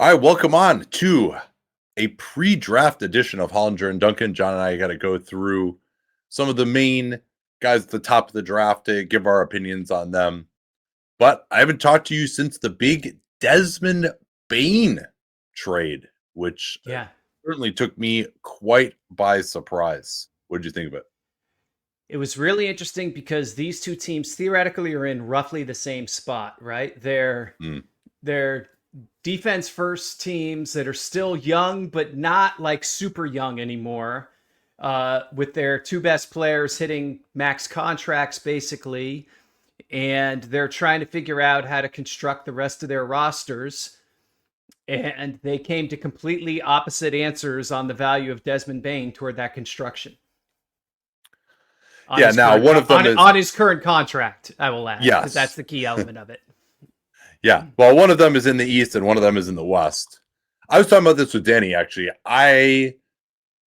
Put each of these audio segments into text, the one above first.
All right, welcome on to a pre-draft edition of Hollinger and Duncan. John and I got to go through some of the main guys at the top of the draft to give our opinions on them. But I haven't talked to you since the big Desmond Bane trade, which Yeah. certainly took me quite by surprise. What did you think of it? It was really interesting because these two teams theoretically are in roughly the same spot, right? They're defense first teams that are still young, but not like super young anymore. With their two best players hitting max contracts basically, and they're trying to figure out how to construct the rest of their rosters. And they came to completely opposite answers on the value of Desmond Bane toward that construction. Yeah, now one of them is on his current contract, I will add. Yes. Because that's the key element of it. Yeah. Well, one of them is in the East and one of them is in the West. I was talking about this with Danny, actually.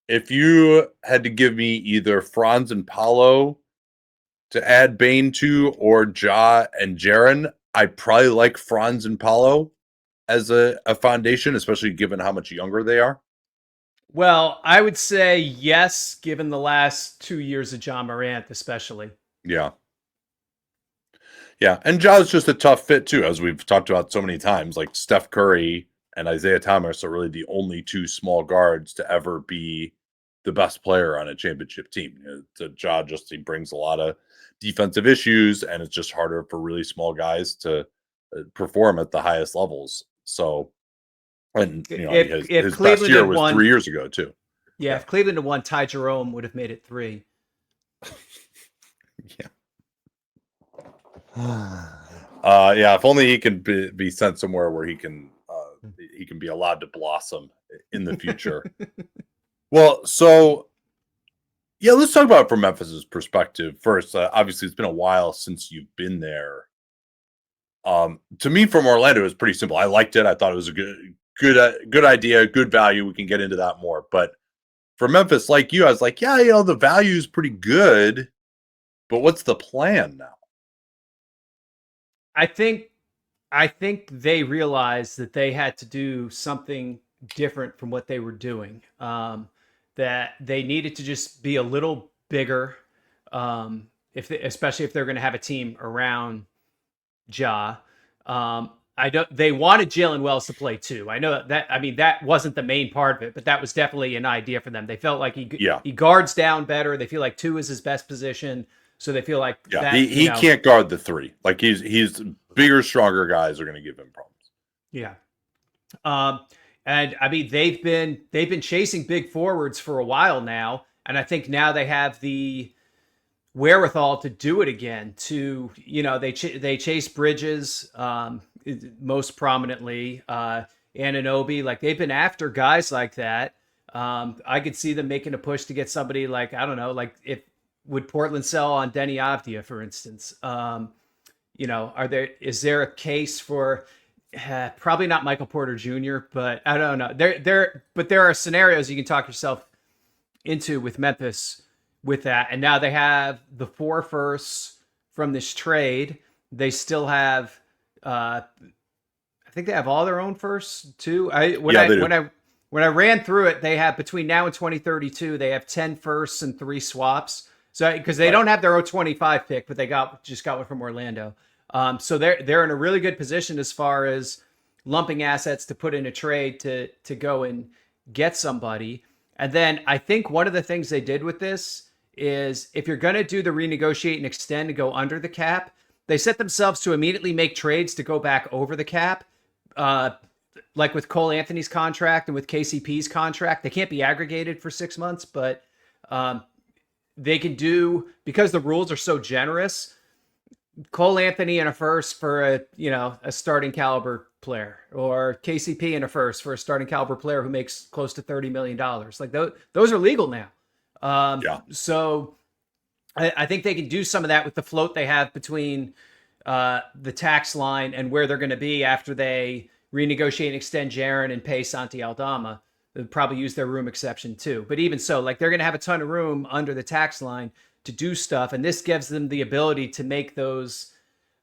If you had to give me either Franz and Paolo to add Bane to or Ja and Jaren, I probably like Franz and Paolo as a foundation, especially given how much younger they are. Well, I would say yes, given the last 2 years of John Morant, especially. Yeah. Yeah. And Ja's just a tough fit, too, as we've talked about so many times. Like Steph Curry and Isaiah Thomas are really the only two small guards to ever be the best player on a championship team. Ja he brings a lot of defensive issues, and it's just harder for really small guys to perform at the highest levels. So, and his best year was 3 years ago too. Yeah, if Cleveland had won, Ty Jerome would have made it 3. Yeah. Yeah. If only he can be sent somewhere where he can be allowed to blossom in the future. Well, so yeah, let's talk about it from Memphis's perspective first. Obviously, it's been a while since you've been there. To me, from Orlando, it was pretty simple. I liked it. I thought it was a good idea, good value. We can get into that more. But for Memphis, like you, I was like, yeah, the value is pretty good. But what's the plan now? I think they realized that they had to do something different from what they were doing. That they needed to just be a little bigger, especially if they're going to have a team around Ja. They wanted Jalen Wells to play too. I know that. I mean, that wasn't the main part of it, but that was definitely an idea for them. They felt like he guards down better. They feel like 2 is his best position, so they feel like he can't guard the 3. Like he's bigger, stronger guys are going to give him problems. Yeah. And I mean, they've been chasing big forwards for a while now, and I think now they have the wherewithal to do it again. They chase Bridges most prominently, Anunoby. Like they've been after guys like that. I could see them making a push to get somebody like, I don't know, like would Portland sell on Denny Avdia, for instance? Is there a case for probably not Michael Porter Jr., but I don't know. There are scenarios you can talk yourself into with Memphis with that. And now they have the 4 firsts from this trade. They still have, I think they have all their own firsts too. When I ran through it, they have between now and 2032, they have 10 firsts and 3 swaps. So because they don't have their 025 pick, but they just got one from Orlando. So they're in a really good position as far as lumping assets to put in a trade to go and get somebody. And then I think one of the things they did with this is if you're going to do the renegotiate and extend and go under the cap, they set themselves to immediately make trades to go back over the cap. Like with Cole Anthony's contract and with KCP's contract, they can't be aggregated for 6 months, but they can do, because the rules are so generous, Cole Anthony in a first for a starting caliber player, or KCP in a first for a starting caliber player who makes close to $30 million. Like those are legal now. So I think they can do some of that with the float they have between the tax line and where they're going to be after they renegotiate and extend Jaren and pay Santi Aldama. They'll probably use their room exception too. But even so, like they're going to have a ton of room under the tax line to do stuff. And this gives them the ability to make those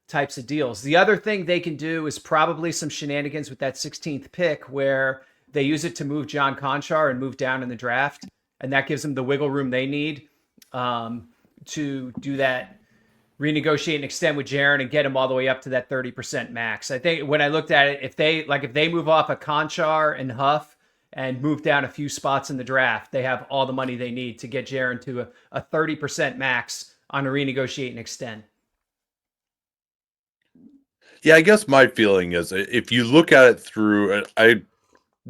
types of deals. The other thing they can do is probably some shenanigans with that 16th pick where they use it to move John Conchar and move down in the draft. And that gives them the wiggle room they need to do that, renegotiate and extend with Jaren and get him all the way up to that 30% max. I think when I looked at it, if they move off a Conchar and Huff and move down a few spots in the draft, they have all the money they need to get Jaren to a 30% max on a renegotiate and extend. Yeah, I guess my feeling is if you look at it through, I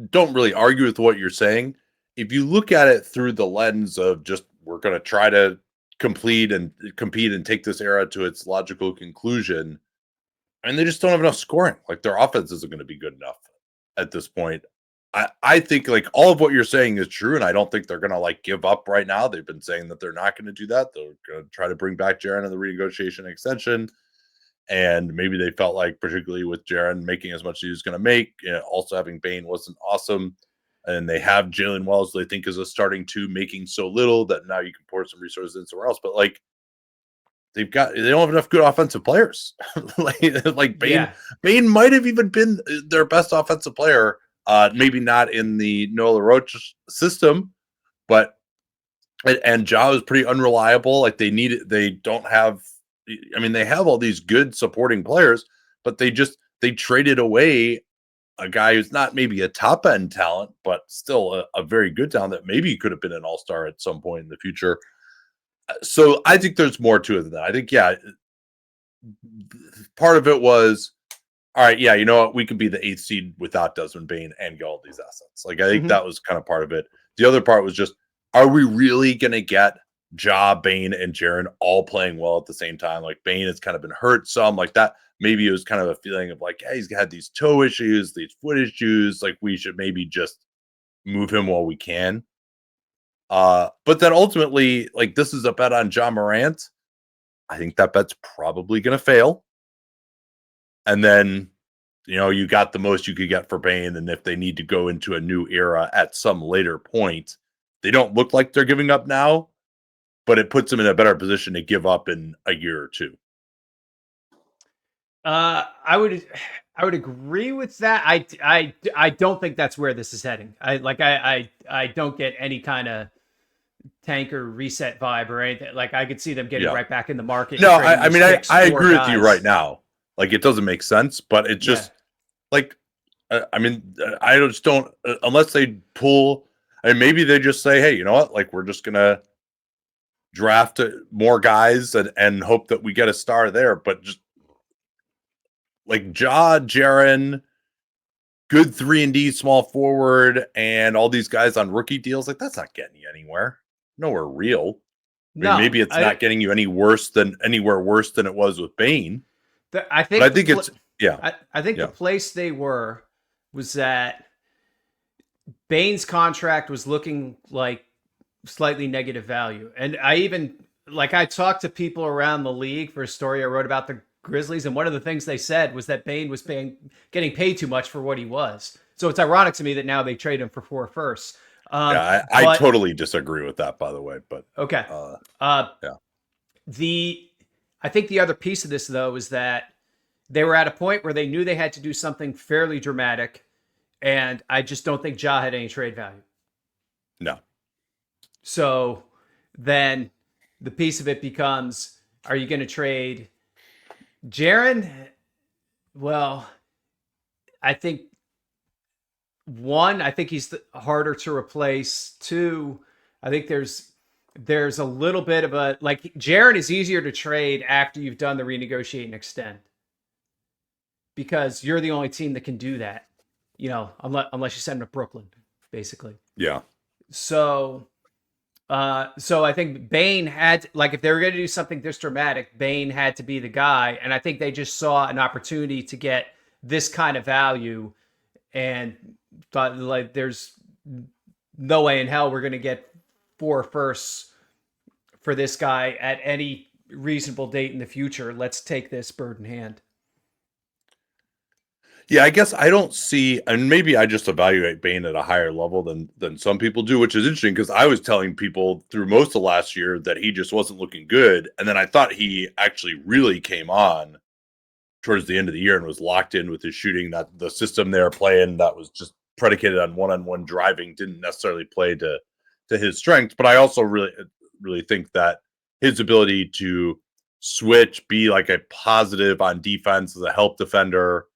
don't really argue with what you're saying. If you look at it through the lens of just we're going to try to compete and take this era to its logical conclusion, and they just don't have enough scoring. Like their offense isn't going to be good enough at this point. I think like all of what you're saying is true, and I don't think they're going to like give up right now. They've been saying that they're not going to do that. They're going to try to bring back Jaren in the renegotiation extension. And maybe they felt like, particularly with Jaren making as much as he was going to make, also having Bane wasn't awesome. And they have Jalen Wells, they think is a starting two, making so little that now you can pour some resources in somewhere else. But like they don't have enough good offensive players. like Bane, Yeah. Bane might have even been their best offensive player. Maybe not in the Noah LaRoche system, but and Ja is pretty unreliable. Like they don't have. I mean, they have all these good supporting players, but they traded away a guy who's not maybe a top end talent, but still a very good talent that maybe could have been an all-star at some point in the future. So I think there's more to it than that. I think, yeah, part of it was, all right, yeah, you know what? We could be the 8th seed without Desmond Bane and get all these assets. Like, I think that was kind of part of it. The other part was just, are we really going to get Ja, Bane, and Jaren all playing well at the same time? Like Bane has kind of been hurt some, like that. Maybe it was kind of a feeling of like, hey, he's had these toe issues, these foot issues. Like we should maybe just move him while we can. But then ultimately, like this is a bet on Ja Morant. I think that bet's probably going to fail. And then, you got the most you could get for Bane. And if they need to go into a new era at some later point, they don't look like they're giving up now, but it puts them in a better position to give up in a year or two. I would agree with that. I don't think that's where this is heading. I don't get any kind of tanker reset vibe or anything. Like I could see them getting right back in the market. No, I mean, I agree with you right now. Like it doesn't make sense, but it just like, I mean, I just don't, unless they pull, and maybe they just say, hey, you know what? Like we're just going to draft more guys and hope that we get a star there. But just like Ja, Jaren, good 3-and-D small forward, and all these guys on rookie deals, like that's not getting you nowhere real. I mean, maybe it's not getting you anywhere worse than it was with Bane. I think the place they were was that Bane's contract was looking like slightly negative value. And I talked to people around the league for a story I wrote about the Grizzlies, and one of the things they said was that Bane was getting paid too much for what he was. So it's ironic to me that now they trade him for 4 firsts. I totally disagree with that, by the way. But okay, I think the other piece of this though is that they were at a point where they knew they had to do something fairly dramatic, and I just don't think Ja had any trade value. No. So then the piece of it becomes, are you going to trade Jaren? Well, I think he's harder to replace. 2, I think there's a little bit of a, like Jaren is easier to trade after you've done the renegotiate and extend, because you're the only team that can do that, unless you send him to Brooklyn, basically. Yeah. So I think Bane had, like, if they were going to do something this dramatic, Bane had to be the guy. And I think they just saw an opportunity to get this kind of value and thought, like, there's no way in hell we're going to get 4 firsts for this guy at any reasonable date in the future. Let's take this bird in hand. Yeah, I guess I don't see, and maybe I just evaluate Bane at a higher level than some people do, which is interesting because I was telling people through most of last year that he just wasn't looking good, and then I thought he actually really came on towards the end of the year and was locked in with his shooting. That the system they were playing that was just predicated on one-on-one driving didn't necessarily play to his strengths. But I also really think that his ability to switch, be like a positive on defense as a help defender,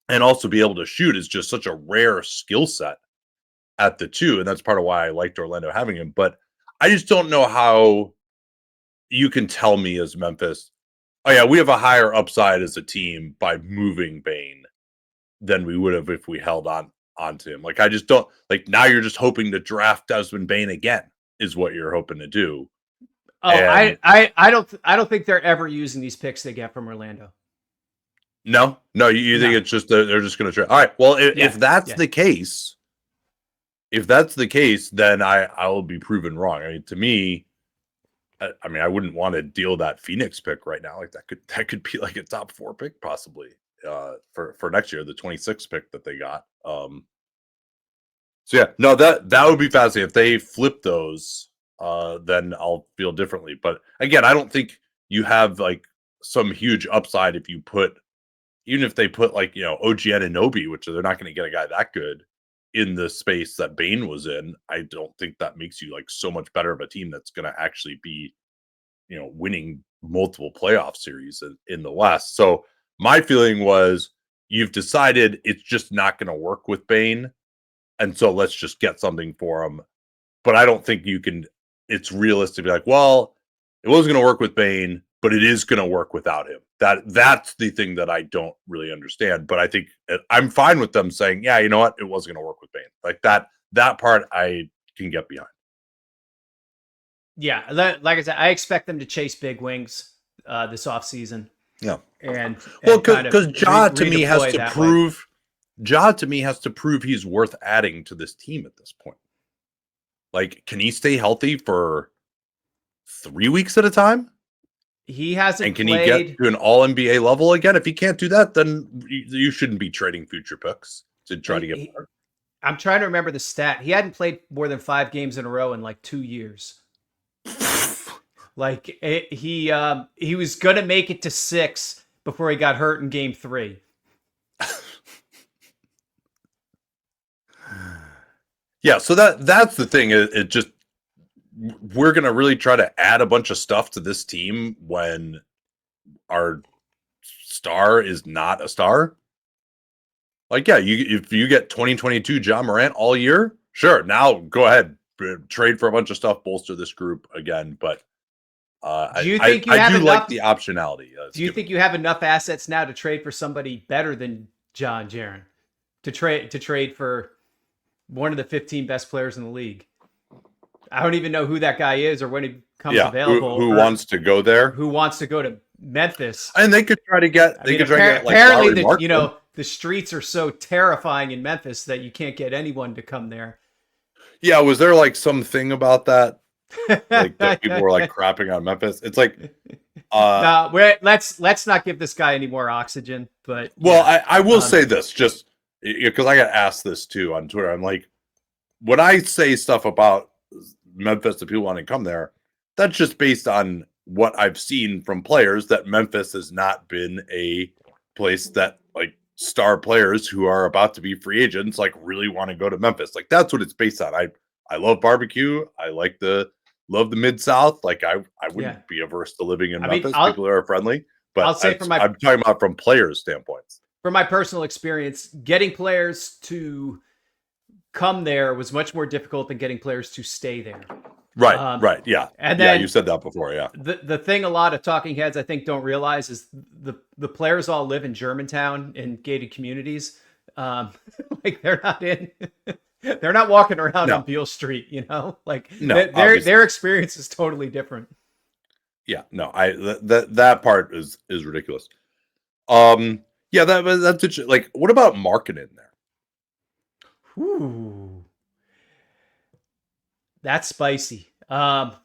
and also be able to shoot is just such a rare skill set at the two. And that's part of why I liked Orlando having him. But I just don't know how you can tell me as Memphis, oh yeah, we have a higher upside as a team by moving Bane than we would have if we held onto him. Like, I just don't, like, now you're just hoping to draft Desmond Bane again is what you're hoping to do. Oh, and I don't think they're ever using these picks they get from Orlando. No, you think it's just they're just going to try. All right, well, if that's the case, then I will be proven wrong. I mean, to me, I wouldn't want to deal that Phoenix pick right now. Like, that could be like a top 4 pick possibly for next year, the 26th pick that they got. So yeah, no, that would be fascinating if they flip those. Then I'll feel differently. But again, I don't think you have like some huge upside if you put, even if they put like, OG Anunoby, which they're not going to get a guy that good in the space that Bane was in. I don't think that makes you like so much better of a team that's going to actually be, winning multiple playoff series in the West. So my feeling was you've decided it's just not going to work with Bane. And so let's just get something for him. But I don't think it's realistic to be like, well, it wasn't going to work with Bane, but it is going to work without him. That's the thing that I don't really understand. But I think I'm fine with them saying, yeah, you know what? It wasn't going to work with Bane. Like that part I can get behind. Yeah. Like I said, I expect them to chase big wings this offseason. Yeah. And because Ja to me has to prove he's worth adding to this team at this point. Like, can he stay healthy for 3 weeks at a time? He hasn't and can he get to an all NBA level again? If he can't do that, then you shouldn't be trading future picks to try to get better. I'm trying to remember the stat. He hadn't played more than 5 games in a row in like 2 years. Like he was gonna make it to 6 before he got hurt in game 3. Yeah, so that's the thing. It just, we're gonna really try to add a bunch of stuff to this team when our star is not a star. Like, yeah, if you get 2022 Ja Morant all year, sure. Now go ahead, trade for a bunch of stuff, bolster this group again. But do you think I do like the optionality? Do you think you have enough assets now to trade for somebody better than Ja and Jaren? To trade for one of the 15 best players in the league? I don't even know who that guy is or when he comes available. Who wants to go there? Who wants to go to Memphis? And they could try to get. Apparently, the streets are so terrifying in Memphis that you can't get anyone to come there. Yeah, was there like something about that? Like that people were like crapping on Memphis. It's like, let's not give this guy any more oxygen. But I will say this just because I got asked this too on Twitter. I'm like, when I say stuff about Memphis that people want to come there, that's just based on what I've seen from players, that Memphis has not been a place that like star players who are about to be free agents like really want to go to Memphis. Like, that's what it's based on. I love barbecue. I love the Mid-South. Like, I wouldn't be averse to living in Memphis. People are friendly, but I'll say I'm talking about from players' standpoints. From my personal experience, getting players to come there was much more difficult than getting players to stay there. Right. Yeah. And then you said that before. Yeah. The thing a lot of talking heads, I think, don't realize is the players all live in Germantown in gated communities. Like they're not walking around on Beale Street, like their experience is totally different. Yeah, no, that part is ridiculous. Yeah, that's like, what about marketing there? Ooh, that's spicy. Because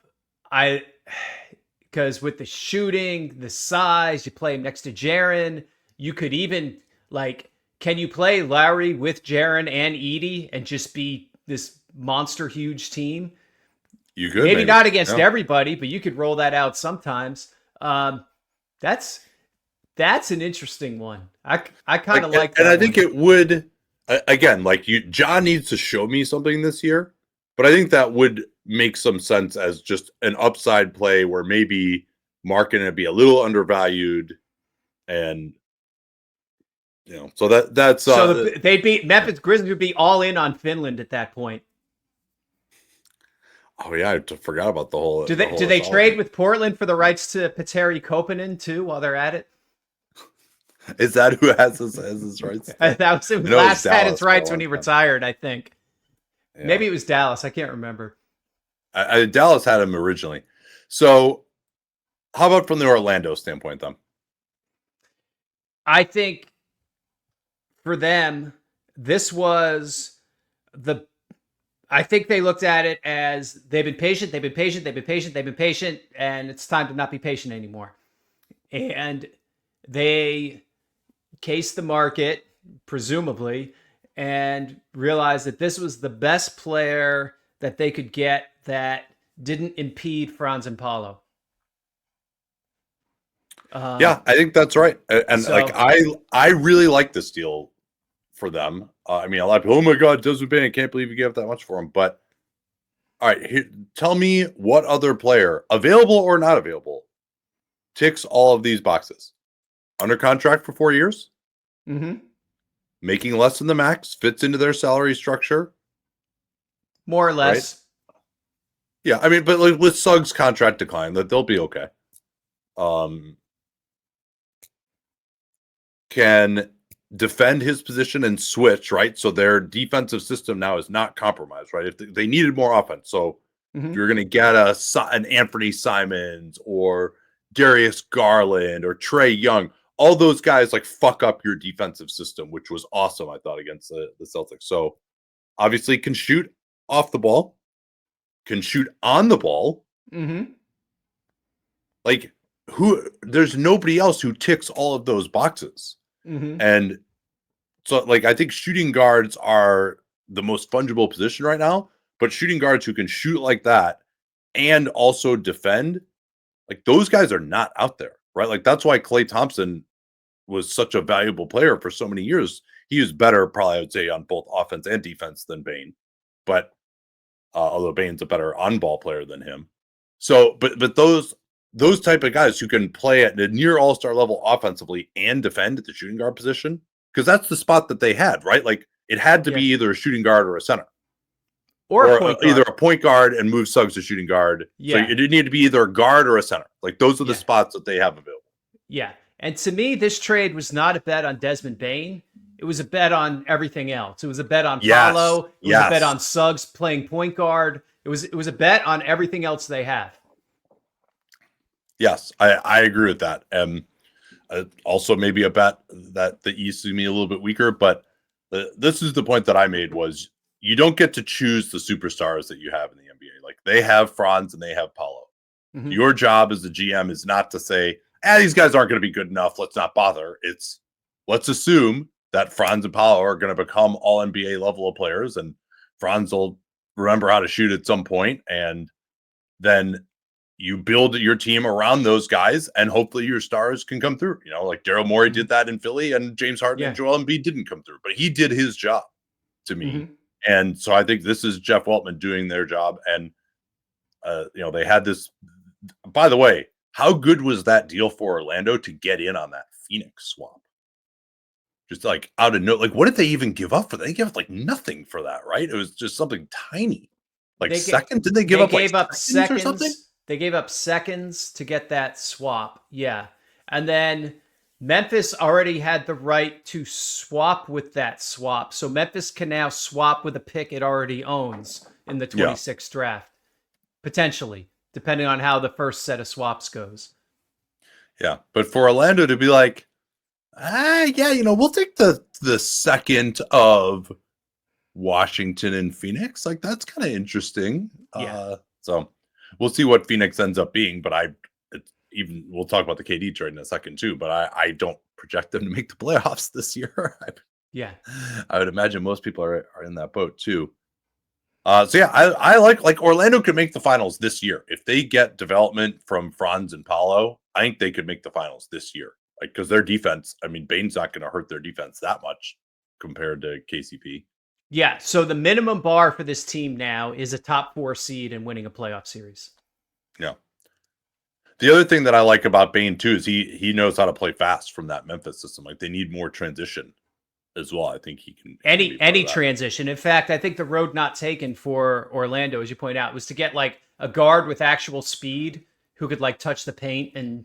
with the shooting, the size, you play him next to Jaren. You could even can you play Lowry with Jaren and Edey and just be this monster huge team? You could maybe not against everybody, but you could roll that out sometimes. That's That's an interesting one. I kind of like that. And I think it would, again, like John needs to show me something this year, but I think that would make some sense as just an upside play where maybe Markkanen would be a little undervalued, and so that's they'd be Memphis Grizzlies would be all in on Finland at that point. Oh yeah, I forgot about the whole. Do they trade with Portland for the rights to Petteri Koponen too while they're at it? Is that who has his rights? That was who last had his rights when he retired, I think. Yeah. Maybe it was Dallas. I can't remember. Dallas had him originally. So how about from the Orlando standpoint, then? I think for them, this was I think they looked at it as they've been patient, and it's time to not be patient anymore. And they cased the market, presumably, and realized that this was the best player that they could get that didn't impede Franz and Paolo. Yeah, I think that's right. And I really like this deal for them. I mean, a lot of people, oh my God, Desmond Bane, I can't believe you gave that much for him. But all right, tell me what other player, available or not available, ticks all of these boxes. Under contract for 4 years, making less than the max, fits into their salary structure, more or less. Right? Yeah, I mean, but like with Suggs' contract decline, that they'll be okay. Can defend his position and switch, right? So their defensive system now is not compromised, right? If they needed more offense, so if you're going to get an Anthony Simons or Darius Garland or Trae Young, all those guys like fuck up your defensive system, which was awesome, I thought, against the Celtics. So obviously can shoot off the ball, can shoot on the ball. Like there's nobody else who ticks all of those boxes. And so like I think shooting guards are the most fungible position right now, but shooting guards who can shoot like that and also defend, like those guys are not out there, right? Like that's why Klay Thompson was such a valuable player for so many years. He was better, probably I would say, on both offense and defense than Bane, but although Bane's a better on-ball player than him. So, but those type of guys who can play at the near all-star level offensively and defend at the shooting guard position, because that's the spot that they had, right? Like it had to be either a shooting guard or a center. Or either a point guard and move Suggs to shooting guard. Yeah. So it didn't need to be either a guard or a center. Like those are the spots that they have available. Yeah. And to me, this trade was not a bet on Desmond Bane. It was a bet on everything else. It was a bet on Paolo. It was a bet on Suggs playing point guard. It was a bet on everything else they have. Yes, I agree with that. Also maybe a bet that the East is me a little bit weaker, but this is the point that I made was you don't get to choose the superstars that you have in the NBA. Like they have Franz and they have Paolo. Your job as the GM is not to say, these guys aren't going to be good enough. Let's not bother. It's let's assume that Franz and Paolo are going to become all NBA level of players, and Franz will remember how to shoot at some point, and then you build your team around those guys, and hopefully your stars can come through. You know, like Daryl Morey did that in Philly, and James Harden and Joel Embiid didn't come through, but he did his job to me. And so I think this is Jeff Weltman doing their job. And, they had this, by the way, how good was that deal for Orlando to get in on that Phoenix swap? Just like out of no, like what did they even give up for that? They gave up like nothing for that, right? It was just something tiny. Like second, did they give up seconds or something? They gave up seconds to get that swap. Yeah. And then Memphis already had the right to swap with that swap. So Memphis can now swap with a pick it already owns in the 26th draft. Potentially, depending on how the first set of swaps goes. Yeah. But for Orlando to be like, we'll take the second of Washington and Phoenix. Like, that's kind of interesting. Yeah. So we'll see what Phoenix ends up being, but we'll talk about the KD trade in a second too, but I don't project them to make the playoffs this year. I would imagine most people are in that boat too. I like Orlando could make the finals this year. If they get development from Franz and Paolo, I think they could make the finals this year. Like, because their defense, I mean, Bane's not going to hurt their defense that much compared to KCP. Yeah. So the minimum bar for this team now is a top 4 seed and winning a playoff series. Yeah. The other thing that I like about Bane too is he knows how to play fast from that Memphis system. Like, they need more transition as well. I think he can any transition. In fact, I think the road not taken for Orlando, as you point out, was to get like a guard with actual speed who could like touch the paint and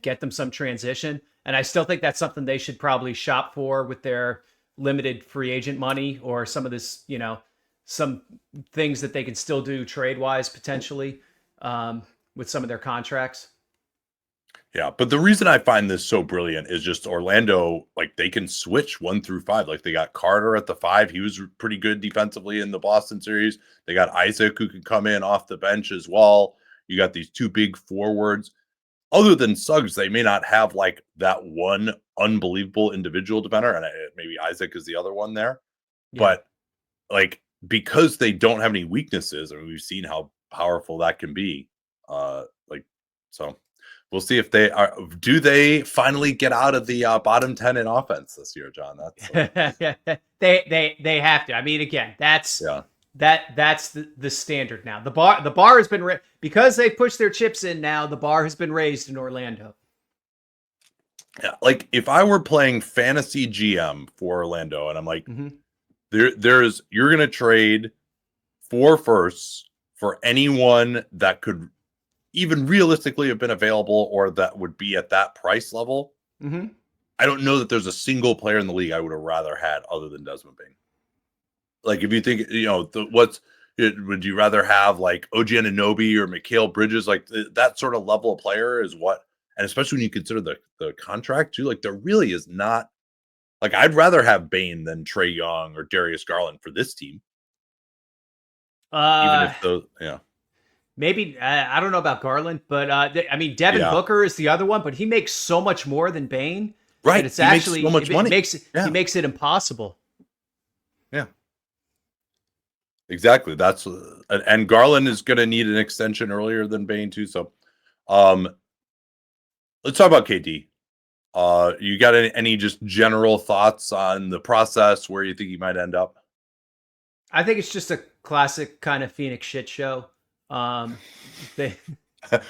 get them some transition. And I still think that's something they should probably shop for with their limited free agent money, or some of this, some things that they can still do trade wise potentially with some of their contracts. Yeah, but the reason I find this so brilliant is just Orlando, like, they can switch 1 through 5. Like, they got Carter at the 5. He was pretty good defensively in the Boston series. They got Isaac, who can come in off the bench as well. You got these 2 big forwards. Other than Suggs, they may not have like that one unbelievable individual defender, and maybe Isaac is the other one there. Yeah. But like, because they don't have any weaknesses, I mean, we've seen how powerful that can be. So we'll see if they are. Do they finally get out of the bottom 10 in offense this year, John? That's they have to. I mean, again, that's the standard now. The bar has been because they pushed their chips in. Now the bar has been raised in Orlando. Yeah, like if I were playing fantasy GM for Orlando, and I'm like, you're gonna trade 4 firsts for anyone that could even realistically have been available or that would be at that price level. Mm-hmm. I don't know that there's a single player in the league I would have rather had other than Desmond Bane. Like, if you think, would you rather have like OG Anunoby or Mikal Bridges? Like, that sort of level of player is what, and especially when you consider the contract too, like, there really is not, like, I'd rather have Bane than Trae Young or Darius Garland for this team. Even if those, maybe, I don't know about Garland, but I mean, Devin Booker is the other one, but he makes so much more than Bane. Right. It's actually makes so much money. He makes it impossible. Yeah. Exactly. That's and Garland is going to need an extension earlier than Bane too. So, let's talk about KD. You got any just general thoughts on the process, where you think he might end up? I think it's just a classic kind of Phoenix shit show. Well,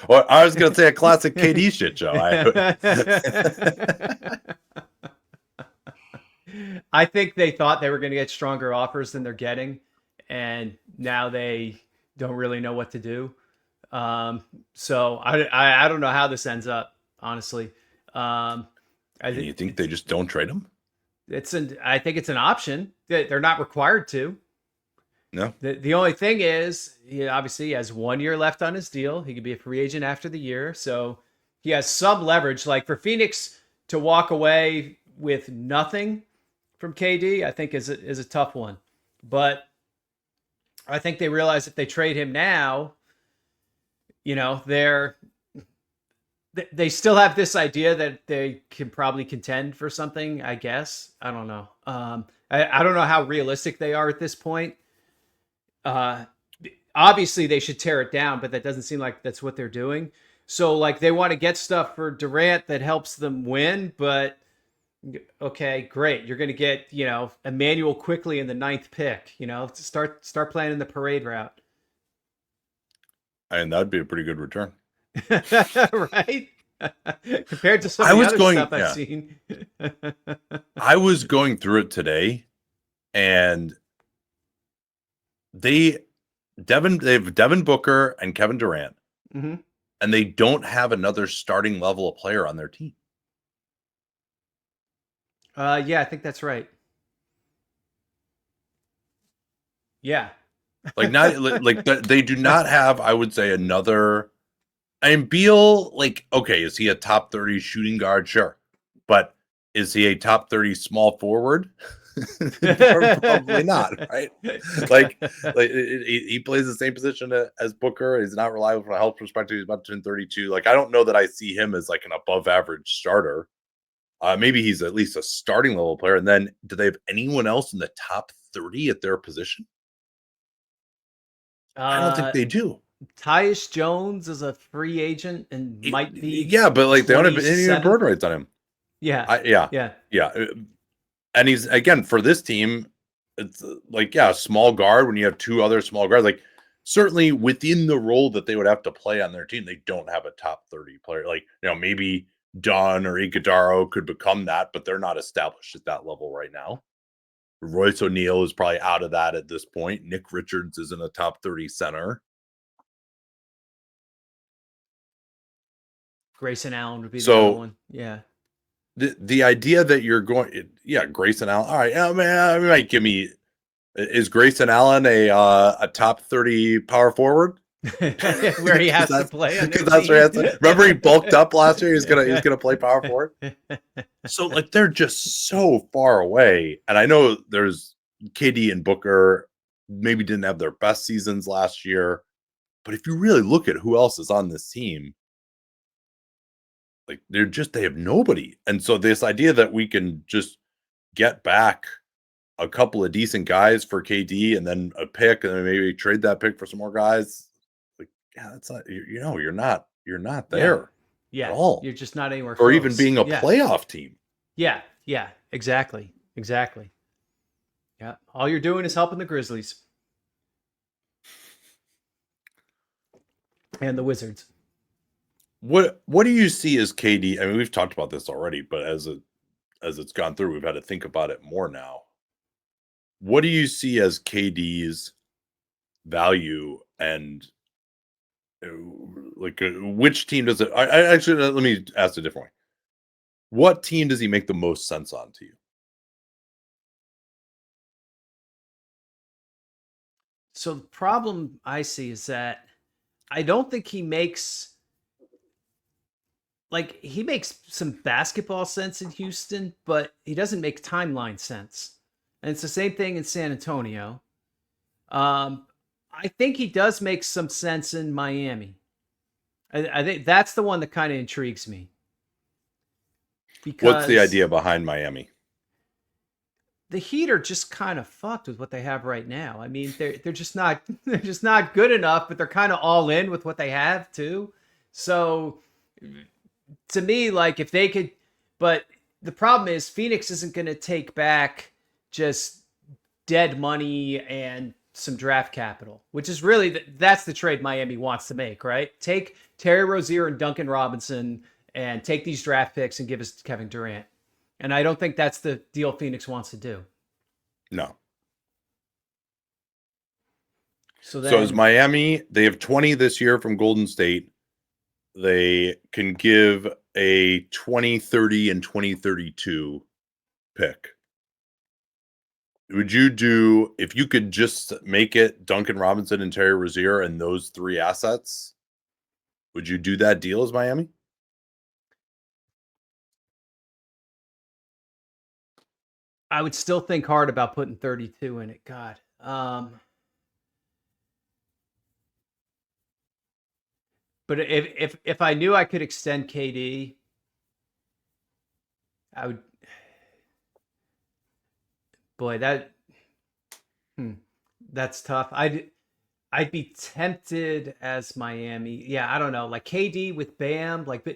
I was going to say a classic KD shit show. I think they thought they were going to get stronger offers than they're getting, and now they don't really know what to do. So I don't know how this ends up, honestly. You think they just don't trade him? I think it's an option. They're not required to. No. The only thing is, he obviously has 1 year left on his deal. He could be a free agent after the year, so he has some leverage. Like, for Phoenix to walk away with nothing from KD, I think is a tough one. But I think they realize if they trade him now, they still have this idea that they can probably contend for something, I guess. I don't know. I don't know how realistic they are at this point. Obviously they should tear it down, but that doesn't seem like that's what they're doing. So, like, they want to get stuff for Durant that helps them win, but okay, great. You're going to get, Emmanuel quickly in the 9th pick, start playing in the parade route. And that'd be a pretty good return. Right? Compared to some of the other stuff I've seen. I was going through it today, and they have Devin Booker and Kevin Durant, and they don't have another starting level of player on their team. Yeah, I think that's right. Yeah. Like, not like they do not have, I would say, another. And Beal, like, okay, is he a top 30 shooting guard? Sure. But is he a top 30 small forward? Probably not, right? Like he plays the same position as Booker. He's not reliable from a health perspective. He's about to turn 32. Like, I don't know that I see him as like an above average starter. Maybe he's at least a starting level player. And then, do they have anyone else in the top 30 at their position? I don't think they do. Tyus Jones is a free agent and might be. Yeah, but like they don't have any 27. bird rights on him. Yeah. Yeah. And he's, again, for this team, it's like, yeah, small guard when you have two other small guards. Like, certainly within the role that they would have to play on their team, they don't have a top 30 player. Like, maybe Dunn or Iguodaro could become that, but they're not established at that level right now. Royce O'Neal is probably out of that at this point. Nick Richards isn't a top 30 center. Grayson Allen would be the other one. Yeah. The idea that you're going, Grayson Allen. All right, man, you might give me. Is Grayson Allen a top 30 power forward? Where he has to play. That's where he has to. Remember, he bulked up last year. He's gonna play power forward. So like they're just so far away. And I know there's KD and Booker maybe didn't have their best seasons last year, but if you really look at who else is on this team, like they have nobody. And so this idea that we can just get back a couple of decent guys for KD and then a pick and then maybe trade that pick for some more guys, like, yeah, that's not, you're not there. Yeah. At all. You're just not anywhere or close. even being a playoff team. Yeah, exactly. Yeah, all you're doing is helping the Grizzlies and the Wizards. What do you see as KD? I mean, we've talked about this already, but as it's gone through, we've had to think about it more now. What do you see as KD's value, and which team does it? I actually, let me ask a different way. What team does he make the most sense on to you? So the problem I see is that I don't think he makes some basketball sense in Houston, but he doesn't make timeline sense. And it's the same thing in San Antonio. I think he does make some sense in Miami. I think that's the one that kind of intrigues me. Because what's the idea behind Miami? The Heat are just kind of fucked with what they have right now. I mean, they're just not good enough, but they're kind of all in with what they have too. So to me, like if they could, but the problem is Phoenix isn't going to take back just dead money and some draft capital, which is really that's the trade Miami wants to make, right? Take Terry Rozier and Duncan Robinson and take these draft picks and give us Kevin Durant. And I don't think that's the deal Phoenix wants to do. No. So as Miami, they have 20 this year from Golden State. They can give a 2030 and 2032 pick. Would you do, if you could just make it Duncan Robinson and Terry Rozier and those three assets, would you do that deal as Miami? I would still think hard about putting 32 in it. God. But if I knew I could extend KD, I would. Boy, that's tough. I'd be tempted as Miami. Yeah, I don't know. Like KD with Bam, like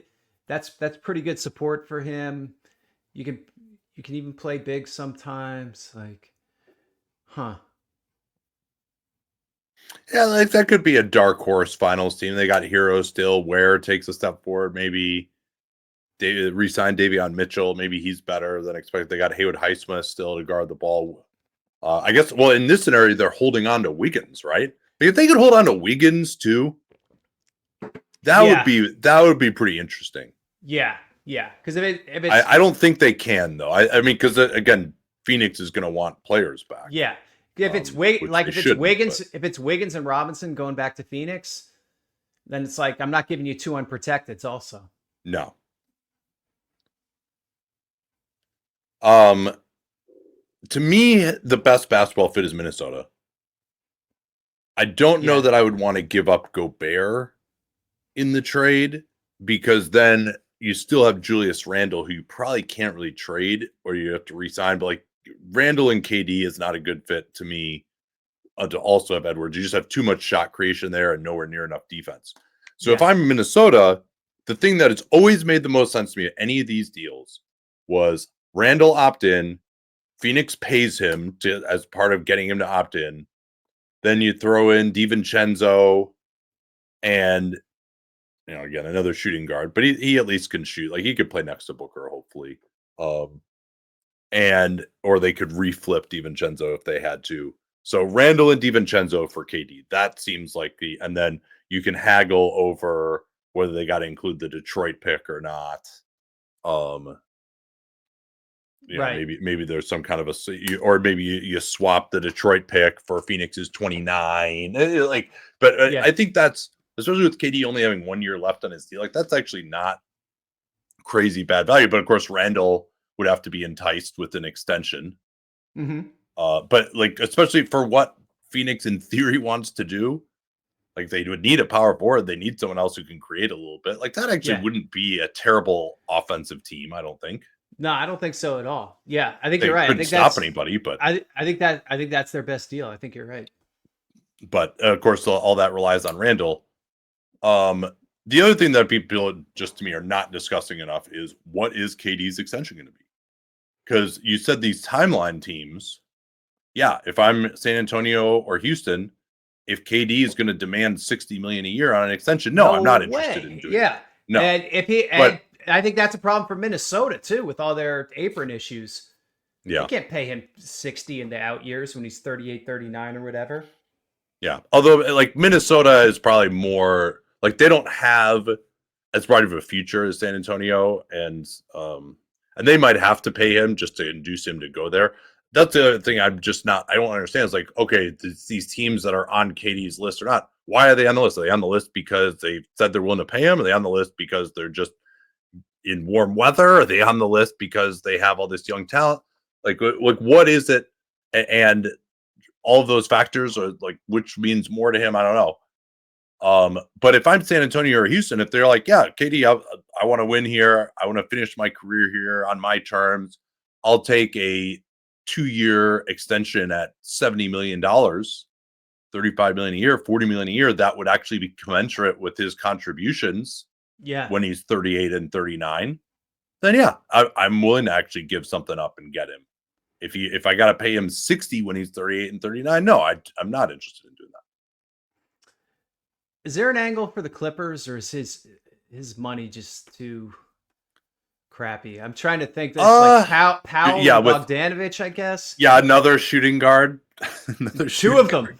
that's pretty good support for him. You can even play big sometimes. Like, huh. Yeah, like that could be a dark horse finals team. They got Hero still. Ware takes a step forward. Maybe re-signed Davion Mitchell. Maybe he's better than expected. They got Haywood Highsmith still to guard the ball. I guess, well, in this scenario, they're holding on to Wiggins, right? If they could hold on to Wiggins too, that would be pretty interesting. Yeah. Because if it's, I don't think they can though. I mean, because again, Phoenix is going to want players back. Yeah. If it's if it's Wiggins and Robinson going back to Phoenix, then it's like I'm not giving you two unprotecteds. Also, no. To me, the best basketball fit is Minnesota. I don't know that I would want to give up Gobert in the trade because then you still have Julius Randle, who you probably can't really trade or you have to re-sign. But like Randle and KD is not a good fit to me to also have Edwards. You just have too much shot creation there and nowhere near enough defense. So if Yeah. I'm Minnesota, the thing that has always made the most sense to me at any of these deals was Randall opt in, Phoenix pays him as part of getting him to opt in. Then you throw in DiVincenzo and, again, another shooting guard, but he at least can shoot. Like, he could play next to Booker, hopefully. Or they could reflip DiVincenzo if they had to. So Randall and DiVincenzo for KD. That seems like and then you can haggle over whether they got to include the Detroit pick or not. Right. Maybe there's some kind of or maybe you swap the Detroit pick for Phoenix's 29. Yeah. I think that's, especially with KD only having 1 year left on his deal, like that's actually not crazy bad value. But of course, Randall would have to be enticed with an extension. Mm-hmm. But like, especially for what Phoenix in theory wants to do, like they would need a power forward. They need someone else who can create a little bit. Like that actually wouldn't be a terrible offensive team, I don't think. No, I don't think so at all. Yeah, I think They you're right. I couldn't think stop anybody, but I think that's their best deal. I think you're right. But of course, all that relies on Randall. The other thing that people just to me are not discussing enough is what is KD's extension going to be? Because you said these timeline teams. Yeah, if I'm San Antonio or Houston, if KD is going to demand $60 million a year on an extension, no, I'm not interested in doing that. No, and I think that's a problem for Minnesota too, with all their apron issues. Yeah, you can't pay him 60 in the out years when he's 38, 39 or whatever. Yeah, although like Minnesota is probably more like they don't have as bright of a future as San Antonio, and they might have to pay him just to induce him to go there. That's the other thing I don't understand. It's like, okay, these teams that are on KD's list or not, why are they on the list? Are they on the list because they said they're willing to pay him? Are they on the list because they're just in warm weather? Are they on the list because they have all this young talent? Like what is it? And all of those factors are like, which means more to him? I don't know. But if I'm San Antonio or Houston, if they're like, yeah, KD, I want to win here. I want to finish my career here on my terms. I'll take a 2-year extension at $70 million, $35 million a year, $40 million a year. That would actually be commensurate with his contributions. Yeah. When he's 38 and 39, then yeah, I'm willing to actually give something up and get him. If I got to pay him 60 when he's 38 and 39, no, I'm not interested in doing that. Is there an angle for the Clippers, or is his money just too crappy? I'm trying to think. There's like Paolo Bogdanovich, I guess. Yeah, another shooting guard. Two of them.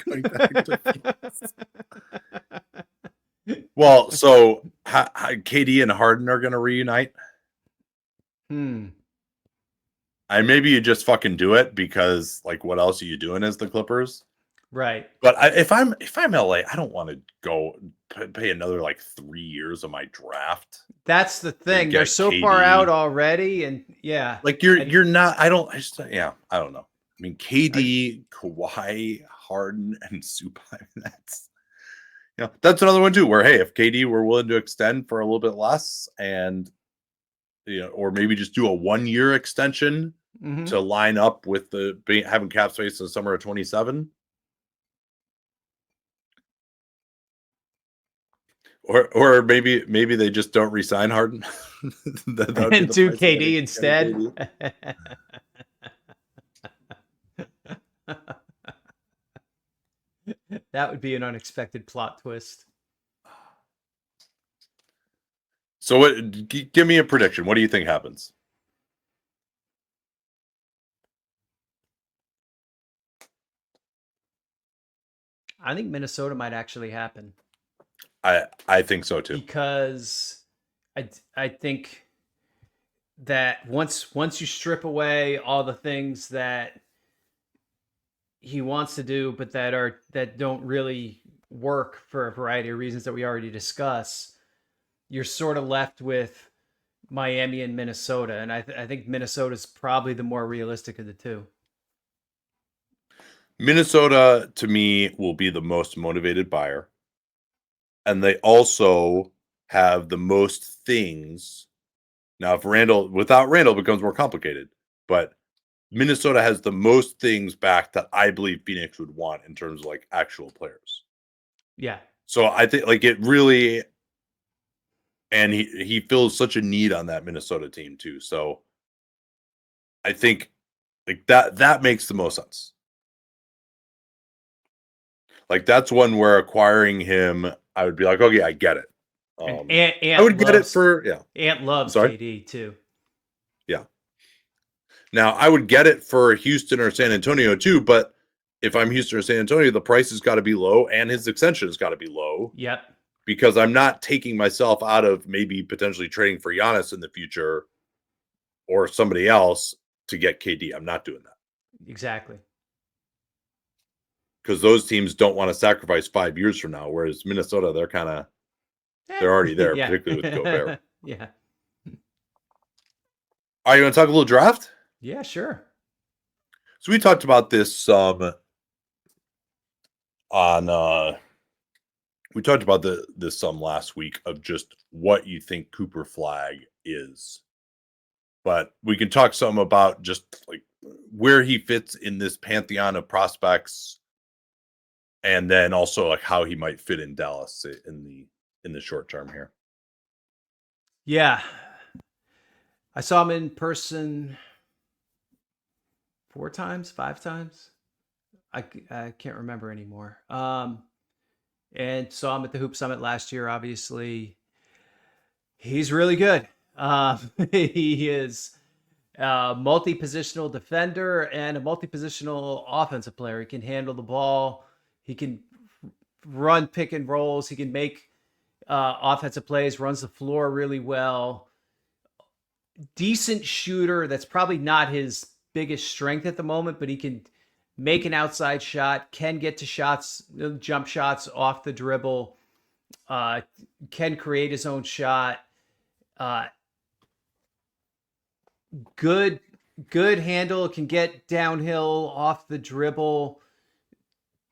Well, so KD and Harden are going to reunite. Maybe you just fucking do it because, like, what else are you doing as the Clippers? Right. But if I'm LA, I don't want to go pay another like 3 years of my draft. That's the thing. They're so KD. Far out already, and like you're not. I don't know. I mean, KD, Kawhi, Harden, and Zubac. That's another one too. Where hey, if KD were willing to extend for a little bit less, and or maybe just do a 1-year extension to line up with having cap space in the summer of 27. Or maybe they just don't re-sign Harden and do KD instead. That would be an unexpected plot twist. So, give me a prediction. What do you think happens? I think Minnesota might actually happen. I think so too. Because I think that once you strip away all the things that he wants to do, but that don't really work for a variety of reasons that we already discussed, you're sort of left with Miami and Minnesota, and I think Minnesota's probably the more realistic of the two. Minnesota, to me, will be the most motivated buyer. And they also have the most things. Now, if without Randall, it becomes more complicated. But Minnesota has the most things back that I believe Phoenix would want in terms of like actual players. Yeah. So I think like it really, and he fills such a need on that Minnesota team too. So I think like that makes the most sense. Like that's one where acquiring him, I would be like, okay, I get it. And I would get it for Ant loves sorry? KD too. Yeah. Now I would get it for Houston or San Antonio too, but if I'm Houston or San Antonio, the price has got to be low and his extension has got to be low. Yep. Because I'm not taking myself out of maybe potentially trading for Giannis in the future or somebody else to get KD. I'm not doing that. Exactly. Because those teams don't want to sacrifice 5 years from now, whereas Minnesota, they're already there, Yeah. particularly with Gobert. Yeah. Are you going to talk a little draft? Yeah, sure. So we talked about this we talked about this some last week of just what you think Cooper Flagg is. But we can talk some about just like where he fits in this pantheon of prospects, and then also like how he might fit in Dallas in the short term here. Yeah. I saw him in person 4 times, 5 times. I can't remember anymore. And saw him at the Hoop Summit last year, obviously. He's really good. He is a multi-positional defender and a multi-positional offensive player. He can handle the ball. He can run pick and rolls. He can make offensive plays, runs the floor really well. Decent shooter. That's probably not his biggest strength at the moment, but he can make an outside shot, can get to shots, jump shots off the dribble, can create his own shot. Good handle, can get downhill off the dribble,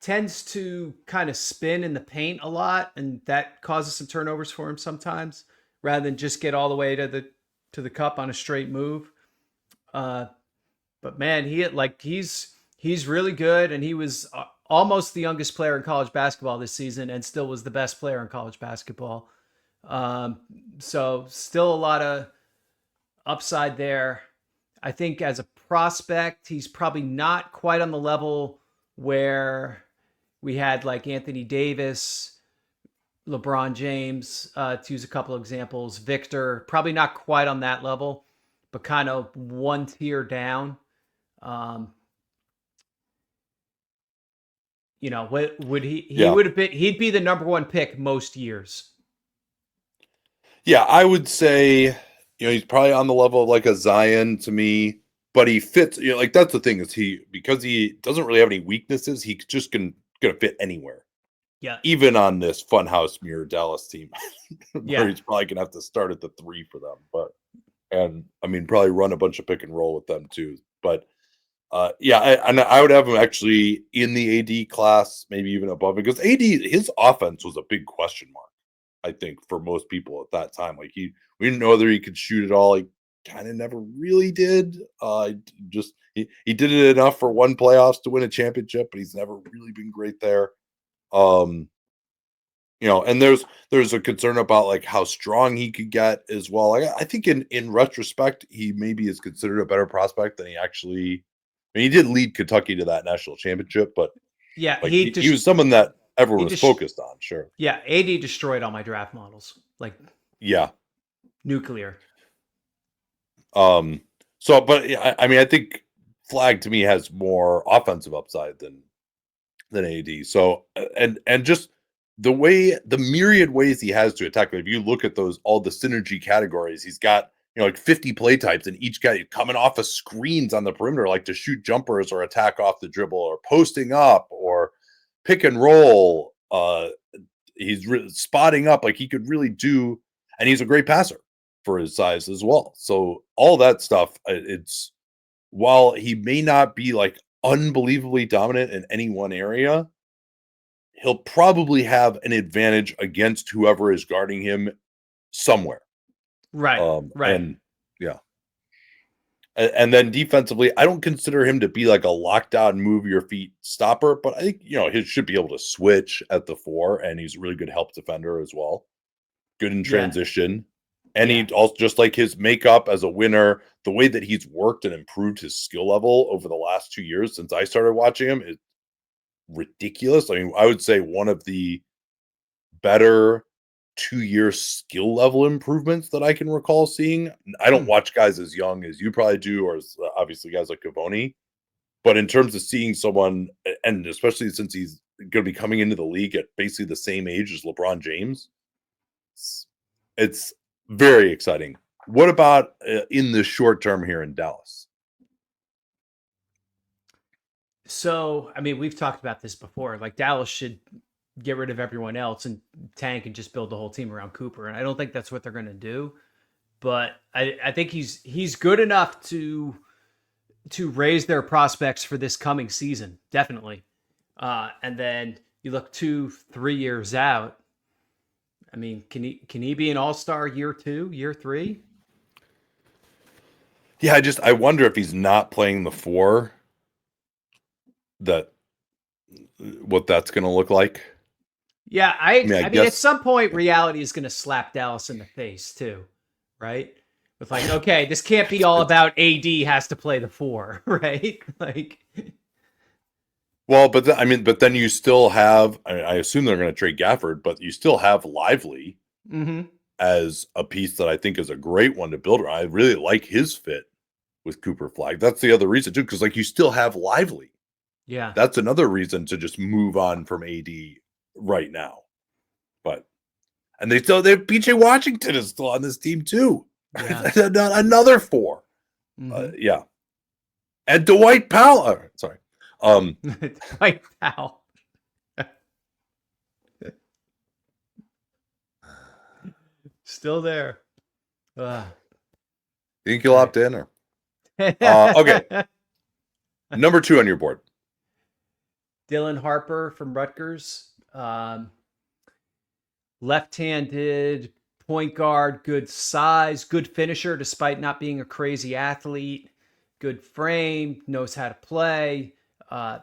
tends to kind of spin in the paint a lot, and that causes some turnovers for him sometimes, rather than just get all the way to the cup on a straight move. But man, he's really good, and he was almost the youngest player in college basketball this season, and still was the best player in college basketball. So still a lot of upside there. I think as a prospect, he's probably not quite on the level where we had like Anthony Davis, LeBron James, to use a couple of examples, Victor, probably not quite on that level, but kind of one tier down. What would he would have been, he'd be the number 1 pick most years. Yeah, I would say, he's probably on the level of like a Zion to me, but he fits, like that's the thing is because he doesn't really have any weaknesses, he's just gonna fit anywhere. Yeah. Even on this funhouse mirror Dallas team, Yeah. where he's probably gonna have to start at the 3 for them, and I mean probably run a bunch of pick and roll with them too. But I would have him actually in the AD class, maybe even above it, because AD, his offense was a big question mark, I think, for most people at that time. Like we didn't know whether he could shoot at all. He kind of never really did. He did it enough for one playoffs to win a championship, but he's never really been great there. And there's a concern about like how strong he could get as well. I think in retrospect, he maybe is considered a better prospect than he actually. I mean, he did lead Kentucky to that national championship, but yeah, like he was someone that everyone was focused on. Sure. Yeah, AD destroyed all my draft models. Like, yeah, nuclear. But I mean, I think Flagg to me has more offensive upside than AD. So and just the myriad ways he has to attack. If you look at all the synergy categories, he's got like 50 play types, and each guy coming off of screens on the perimeter, like to shoot jumpers or attack off the dribble or posting up or pick and roll. He's spotting up, like he could really do, and he's a great passer for his size as well. So all that stuff, it's while he may not be like unbelievably dominant in any one area, he'll probably have an advantage against whoever is guarding him somewhere. Right. Right. And yeah. And then defensively, I don't consider him to be like a lockdown, move your feet stopper, but I think, he should be able to switch at the 4, and he's a really good help defender as well. Good in Yeah. transition. And Yeah. he also, just like his makeup as a winner, the way that he's worked and improved his skill level over the last 2 years since I started watching him is ridiculous. I mean, I would say one of the better 2-year skill level improvements that I can recall seeing. I don't watch guys as young as you probably do, or as, obviously guys like Cavoni. But in terms of seeing someone, and especially since he's going to be coming into the league at basically the same age as LeBron James, it's very exciting. What about in the short term here in Dallas? So, I mean, we've talked about this before. Like Dallas should get rid of everyone else and tank and just build the whole team around Cooper. And I don't think that's what they're going to do. But I think he's good enough to raise their prospects for this coming season, definitely. And then you look 2-3 years out. I mean, can he be an all-star year 2, year 3? Yeah, I wonder if he's not playing the 4, what that's going to look like. Yeah, I mean, guess, at some point, reality is going to slap Dallas in the face too, right? With like, okay, this can't be all about AD has to play the 4, right? Like, well, but then you still have. I assume they're going to trade Gafford, but you still have Lively as a piece that I think is a great one to build around. I really like his fit with Cooper Flagg. That's the other reason too, because like you still have Lively. Yeah, that's another reason to just move on from AD right now. And they have PJ Washington is still on this team too. Yeah. Another 4. Yeah. And Dwight Powell. Sorry. Dwight Powell. Still there. Think you'll opt in or? Okay. Number 2 on your board. Dylan Harper from Rutgers. Left-handed point guard, good size, good finisher despite not being a crazy athlete, good frame, knows how to play. A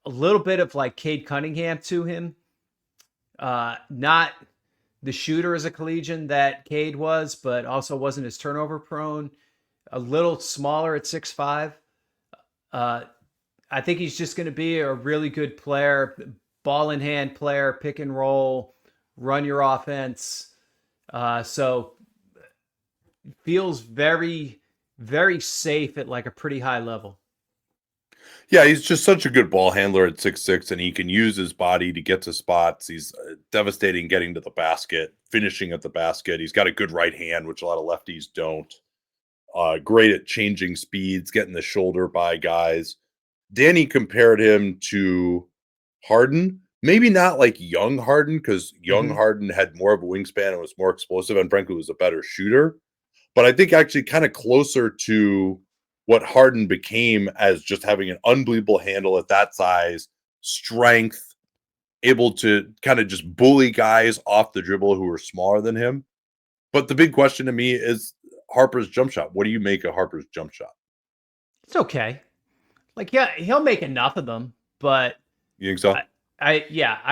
little bit of like Cade Cunningham to him. Not the shooter as a collegian that Cade was, but also wasn't as turnover prone. A little smaller at 6'5". I think he's just going to be a really good player, ball in hand player, pick and roll, run your offense. So feels very, very safe at like a pretty high level. Yeah, he's just such a good ball handler at 6'6", and he can use his body to get to spots. He's devastating getting to the basket, finishing at the basket. He's got a good right hand, which a lot of lefties don't. Great at changing speeds, getting the shoulder by guys. Danny compared him to Harden. Maybe not like young Harden, because young Harden had more of a wingspan and was more explosive, and frankly was a better shooter. But I think actually kind of closer to what Harden became as just having an unbelievable handle at that size, strength, able to kind of just bully guys off the dribble who are smaller than him. But the big question to me is Harper's jump shot. What do you make of Harper's jump shot? It's okay. Like, yeah, he'll make enough of them, but you think so? I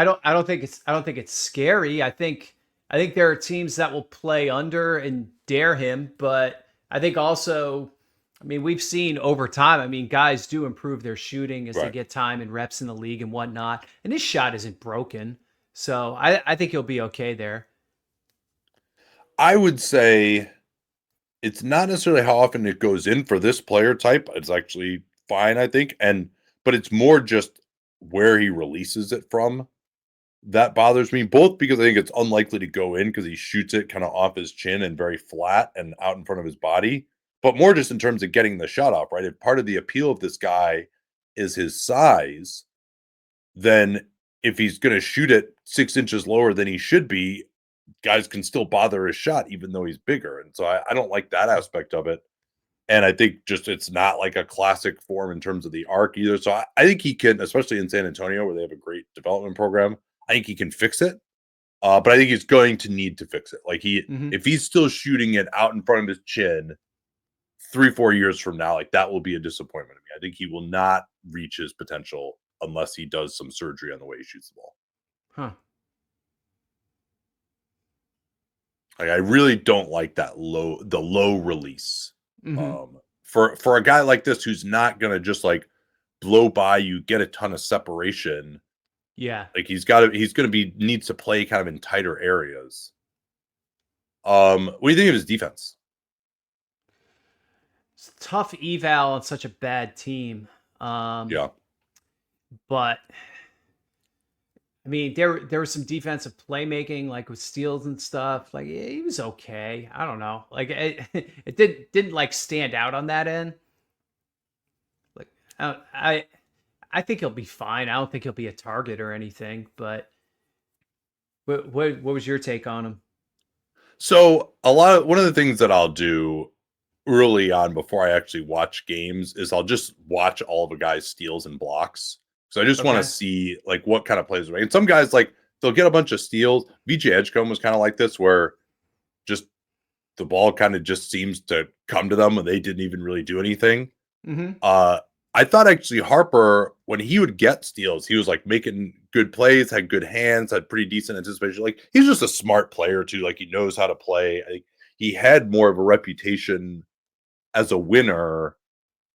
don't think it's scary. I think there are teams that will play under and dare him, but I think also, I mean, we've seen over time, I mean, guys do improve their shooting as they get time and reps in the league and whatnot. And his shot isn't broken. So I think he'll be okay there. I would say it's not necessarily how often it goes in for this player type. It's actually fine, I think. But it's more just where he releases it from that bothers me, both because I think it's unlikely to go in because he shoots it kind of off his chin and very flat and out in front of his body, but more just in terms of getting the shot off, right? If part of the appeal of this guy is his size, then if he's going to shoot it 6 inches lower than he should be, guys can still bother his shot even though he's bigger. And so I don't like that aspect of it. And I think just it's not like a classic form in terms of the arc either. So I think he can, especially in San Antonio where they have a great development program, I think he can fix it. But I think he's going to need to fix it. Like if he's still shooting it out in front of his chin 3-4 years from now, like that will be a disappointment to me. I think he will not reach his potential unless he does some surgery on the way he shoots the ball. Huh. Like I really don't like the low release. Mm-hmm. For a guy like this who's not gonna just like blow by you, get a ton of separation. Yeah. Like he's gonna needs to play kind of in tighter areas. What do you think of his defense? It's a tough eval on such a bad team. Yeah. But I mean, there was some defensive playmaking, like with steals and stuff. Like he was okay. I don't know. Like it didn't like stand out on that end. Like I think he'll be fine. I don't think he'll be a target or anything. But what was your take on him? So one of the things that I'll do early on before I actually watch games is I'll just watch all of a guy's steals and blocks. So I just want to Okay. see like what kind of plays are. And some guys like they'll get a bunch of steals. VJ Edgecombe was kind of like this, where just the ball kind of just seems to come to them and they didn't even really do anything. Mm-hmm. I thought actually Harper, when he would get steals, he was like making good plays, had good hands, had pretty decent anticipation. Like he's just a smart player too. Like he knows how to play. I think he had more of a reputation as a winner,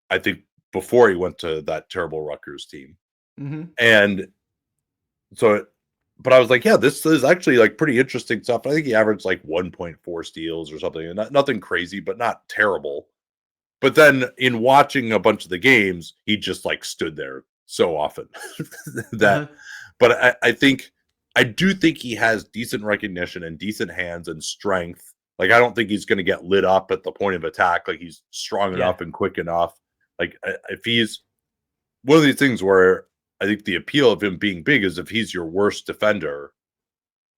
I think, before he went to that terrible Rutgers team. Mm-hmm. And so, but I was like, yeah, this is actually like pretty interesting stuff. I think he averaged like 1.4 steals or something, and nothing crazy, but not terrible. But then in watching a bunch of the games, he just like stood there so often that, Uh-huh. but I do think he has decent recognition and decent hands and strength. Like, I don't think he's going to get lit up at the point of attack. Like he's strong Yeah. enough and quick enough. Like if he's one of these things where I think the appeal of him being big is if he's your worst defender,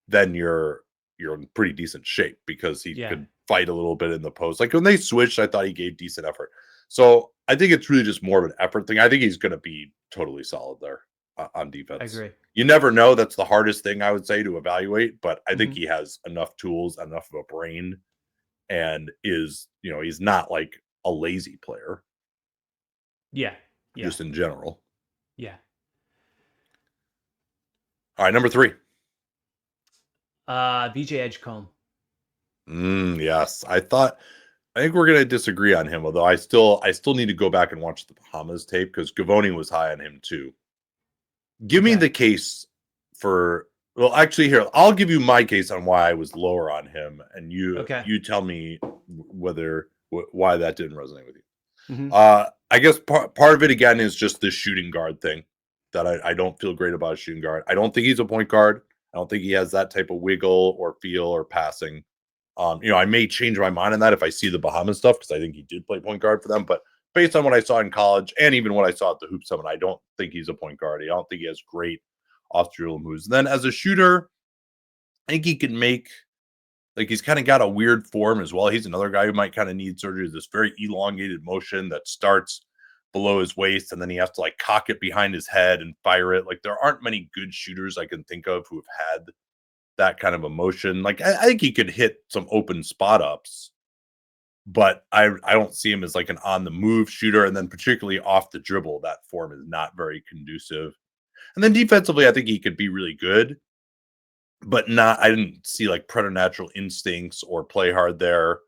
then you're in pretty decent shape because he Yeah. could fight a little bit in the post. Like when they switched, I thought he gave decent effort. So I think it's really just more of an effort thing. I think he's going to be totally solid there on I defense. agree. You never know. That's the hardest thing I would say to evaluate, but I think Mm-hmm. he has enough tools, enough of a brain, and he's not like a lazy player Yeah. Yeah. just in general. Yeah. All right, number 3. VJ Edgecombe. Yes, I think we're gonna disagree on him. Although I still need to go back and watch the Bahamas tape because Gavoni was high on him too. Give me Okay. the case for. Well, actually, here I'll give you my case on why I was lower on him, and Okay. you tell me why that didn't resonate with you. Mm-hmm. I guess part of it again is just the shooting guard thing that I don't feel great about a shooting guard. I don't think he's a point guard. I don't think he has that type of wiggle or feel or passing. I may change my mind on that if I see the Bahamas stuff because I think he did play point guard for them. But based on what I saw in college and even what I saw at the Hoop Summit, I don't think he's a point guard. I don't think he has great off dribble moves. And then as a shooter, I think he can make like he's kind of got a weird form as well. He's another guy who might kind of need surgery. This very elongated motion that starts below his waist and then he has to like cock it behind his head and fire it. Like there aren't many good shooters I can think of who have had that kind of emotion. Like I think he could hit some open spot ups, but I don't see him as like an on the move shooter. And then particularly off the dribble, that form is not very conducive. And then defensively, I think he could be really good, but not. I didn't see like preternatural instincts or play hard there.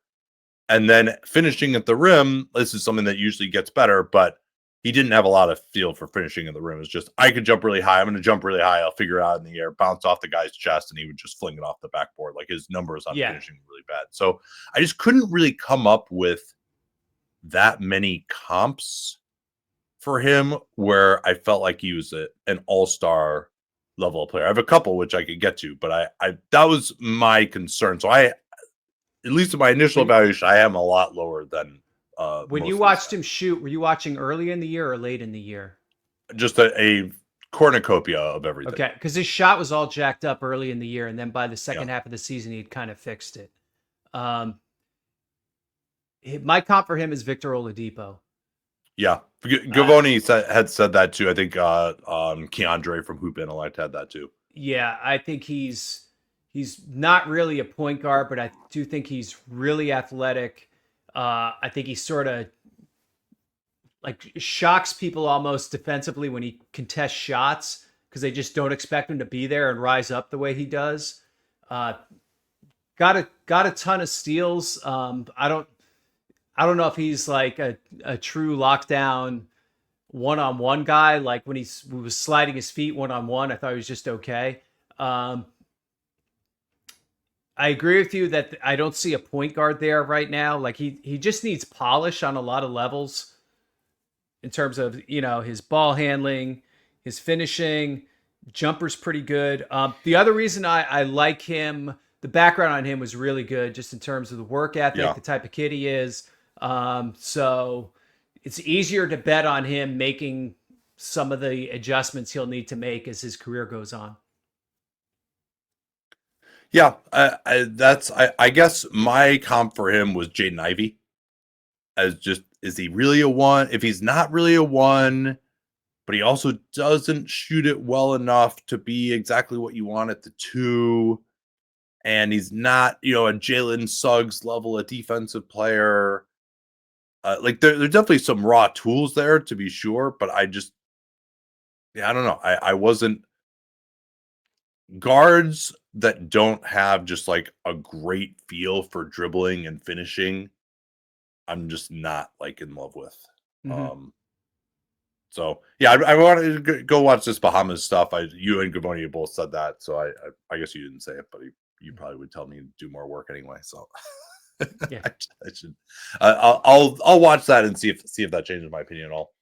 And then finishing at the rim, this is something that usually gets better, but he didn't have a lot of feel for finishing at the rim. It's just, I could jump really high. I'm going to jump really high. I'll figure it out in the air, bounce off the guy's chest, and he would just fling it off the backboard. Like his numbers on Yeah. finishing were really bad. So I just couldn't really come up with that many comps for him where I felt like he was an all-star level player. I have a couple which I could get to, but I that was my concern. So at least in my initial evaluation, I am a lot lower than When most you of these watched guys. him shoot, were you watching early in the year or late in the year? Just a cornucopia of everything. Okay, because his shot was all jacked up early in the year, and then by the Yeah. second half of the season, he'd kind of fixed it. My comp for him is Victor Oladipo. Yeah. Gavoni had said that too. I think Keandre from Hoop Intellect had that too. Yeah, I think he's not really a point guard, but I do think he's really athletic. I think he sort of like shocks people almost defensively when he contests shots because they just don't expect him to be there and rise up the way he does. Uh, got a ton of steals. I don't know if he's like a true lockdown one-on-one guy. Like when he was sliding his feet one-on-one, I thought he was just okay. Um, I agree with you that I don't see a point guard there right now. Like he just needs polish on a lot of levels in terms of his ball handling, his finishing, jumper's pretty good. The other reason I like him, the background on him was really good, just in terms of the work ethic, Yeah. the type of kid he is. So it's easier to bet on him making some of the adjustments he'll need to make as his career goes on. Yeah, I guess my comp for him was Jaden Ivey. As just, is he really a one? If he's not really a one, but he also doesn't shoot it well enough to be exactly what you want at the two, and he's not, a Jalen Suggs level, a defensive player. Like there's definitely some raw tools there to be sure, but I don't know. I wasn't guards that don't have just like a great feel for dribbling and finishing. I'm just not like in love with. Mm-hmm. So yeah, I wanted to go watch this Bahamas stuff. You and Gaboni both said that, so I guess you didn't say it, but you probably would tell me to do more work anyway. So Yeah. I should. I'll watch that and see if that changes my opinion at all.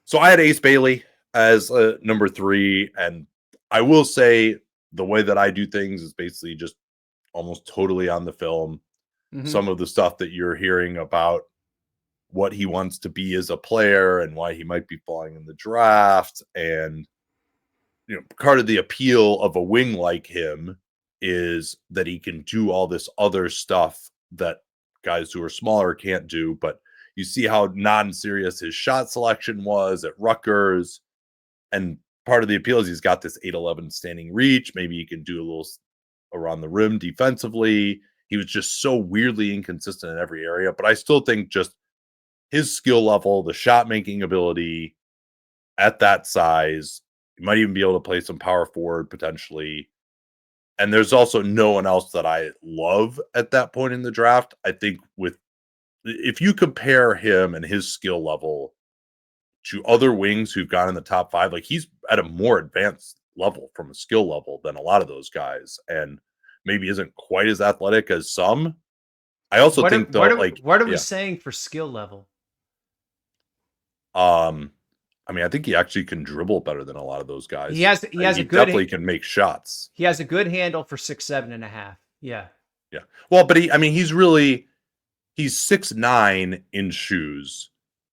So I had Ace Bailey as number 3, and I will say the way that I do things is basically just almost totally on the film. Mm-hmm. Some of the stuff that you're hearing about what he wants to be as a player and why he might be falling in the draft, and part of the appeal of a wing like him is that he can do all this other stuff that guys who are smaller can't do. But you see how non-serious his shot selection was at Rutgers, and part of the appeal is he's got this 8'11" standing reach. Maybe he can do a little around the rim defensively. He was just so weirdly inconsistent in every area, but I still think just his skill level, the shot making ability at that size, he might even be able to play some power forward potentially. And there's also no one else that I love at that point in the draft. I think if you compare him and his skill level to other wings who've gone in the top 5, like he's at a more advanced level from a skill level than a lot of those guys, and maybe isn't quite as athletic as some. I also think though, what are we saying for skill level? I mean, I think he actually can dribble better than a lot of those guys. He definitely can make shots. He has a good handle for 6'7.5". Yeah. Yeah. Well, but he's 6'9" in shoes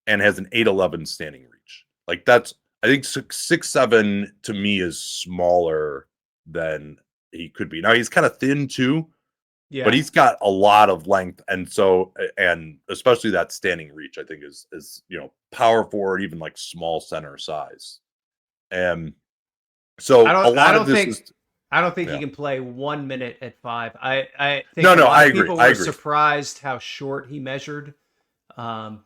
and has an 8'11" standing reach. Like I think 6'7" to me is smaller than he could be. Now he's kind of thin too. Yeah. But he's got a lot of length, and especially that standing reach, I think is power forward, even like small center size. And so I don't think he can play 1 minute at 5. I think I agree. People were surprised how short he measured, and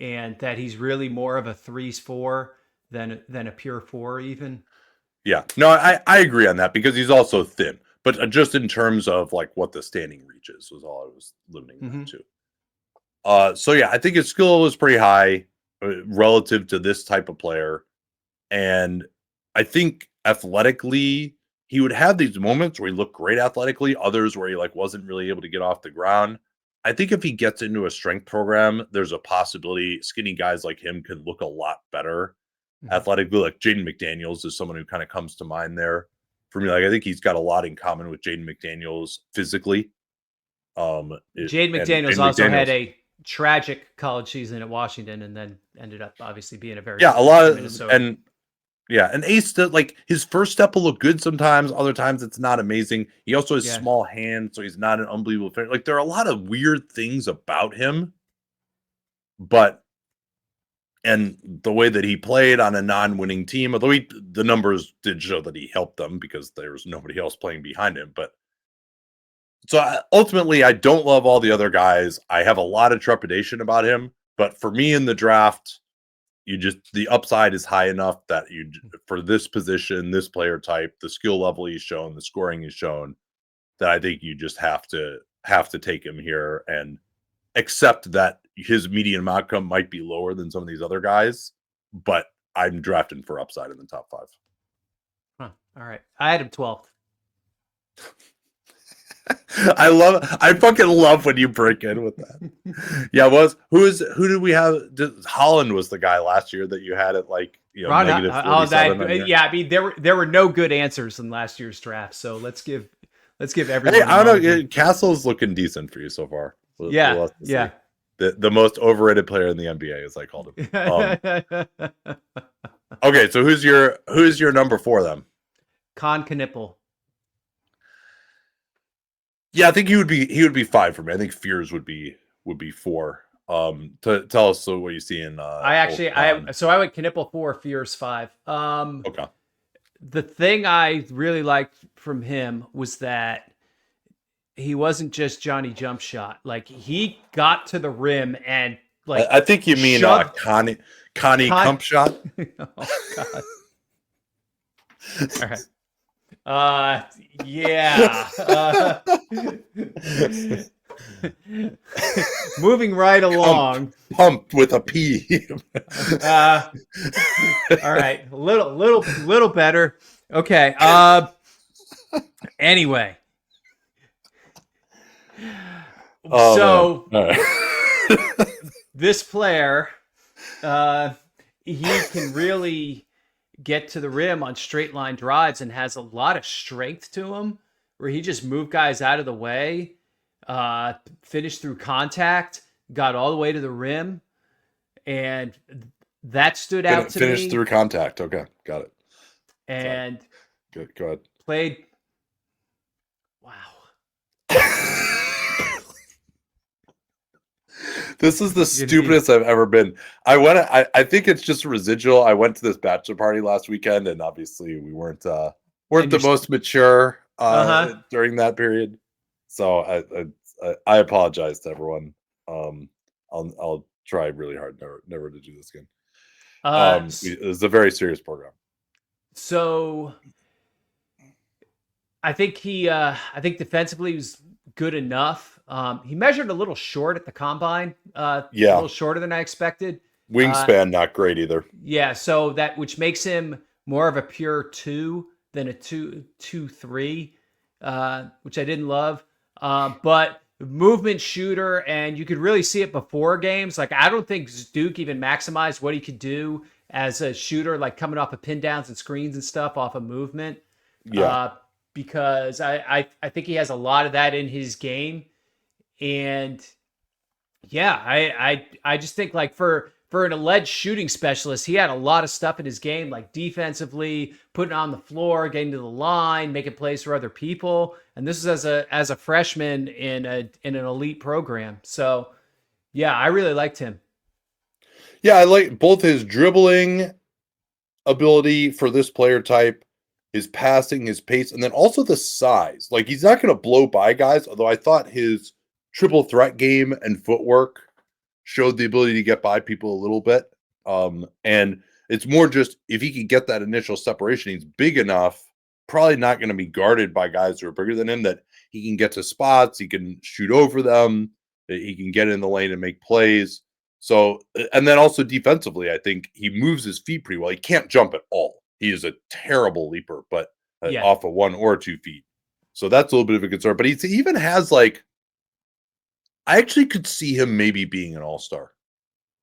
that he's really more of a 3-4 than a pure 4 even. Yeah, no, I agree on that because he's also thin. But just in terms of like what the standing reach is, was all I was limiting that to. So yeah, I think his skill was pretty high relative to this type of player, and I think athletically he would have these moments where he looked great athletically, others where he like wasn't really able to get off the ground. I think if he gets into a strength program, there's a possibility skinny guys like him can look a lot better athletically. Like Jaden McDaniels is someone who kind of comes to mind there. For me, like I think he's got a lot in common with Jaden McDaniels physically. Jaden McDaniels also had a tragic college season at Washington, and then ended up obviously being a lot of Minnesota. And Ace, like his first step will look good sometimes. Other times it's not amazing. He also has small hands, so he's not an unbelievable finisher. Like there are a lot of weird things about him, and the way that he played on a non-winning team, although the numbers did show that he helped them because there was nobody else playing behind him. But ultimately, I don't love all the other guys. I have a lot of trepidation about him, but for me in the draft, the upside is high enough that for this position, this player type, the skill level he's shown, the scoring he's shown, that I think you just have to take him here and accept that his median outcome might be lower than some of these other guys, but I'm drafting for upside in the top 5. Huh. All right. I had him 12th. I fucking love when you break in with that. Yeah, who did we have? Holland was the guy last year that you had at like negative 47. Yeah, I mean there were no good answers in last year's draft, so let's give everyone. Hey, I don't know. Castle's looking decent for you so far. Yeah. The most overrated player in the NBA, as I called him. Okay, so who's your number 4 then? Con Knipple. Yeah, I think he would be 5 for me. I think Fears would be 4. Tell us what you see in. So I went Knipple 4, Fears 5. Okay. The thing I really liked from him was that he wasn't just Johnny Jump Shot. Like he got to the rim and like. I think you mean Connie Jump Shot. Oh God. All right. Yeah. Moving right along. Pumped with a P. All right. A little better. Okay. Anyway. This player, he can really get to the rim on straight line drives and has a lot of strength to him where he just moved guys out of the way, finished through contact, got all the way to the rim. And that stood out to me. Finished through contact. Okay. Got it. And good. Go ahead. Played. Wow. This is the stupidest I've ever been. I think it's just residual. I went to this bachelor party last weekend, and obviously we weren't the most mature during that period. So I apologize to everyone. I'll try really hard never to do this again. It was a very serious program. So I think I think defensively he was good enough. He measured a little short at the combine. A little shorter than I expected. Wingspan not great either. Yeah, so which makes him more of a pure 2 than a 2-3, which I didn't love. But movement shooter, and you could really see it before games. Like I don't think Duke even maximized what he could do as a shooter, like coming off of pin downs and screens and stuff off of movement. Yeah. Because I think he has a lot of that in his game. And yeah, I just think like for an alleged shooting specialist, he had a lot of stuff in his game, like defensively, putting on the floor, getting to the line, making plays for other people. And this is as a freshman in an elite program. So yeah, I really liked him. Yeah, I like both his dribbling ability for this player type, his passing, his pace, and then also the size. Like he's not going to blow by guys, although I thought his triple threat game and footwork showed the ability to get by people a little bit. And it's more just if he can get that initial separation, he's big enough, probably not going to be guarded by guys who are bigger than him, that he can get to spots, he can shoot over them, he can get in the lane and make plays. So, and then also defensively, I think he moves his feet pretty well. He can't jump at all. He is a terrible leaper, but off of 1 or 2 feet. So that's a little bit of a concern. But he even has like, I actually could see him maybe being an all-star.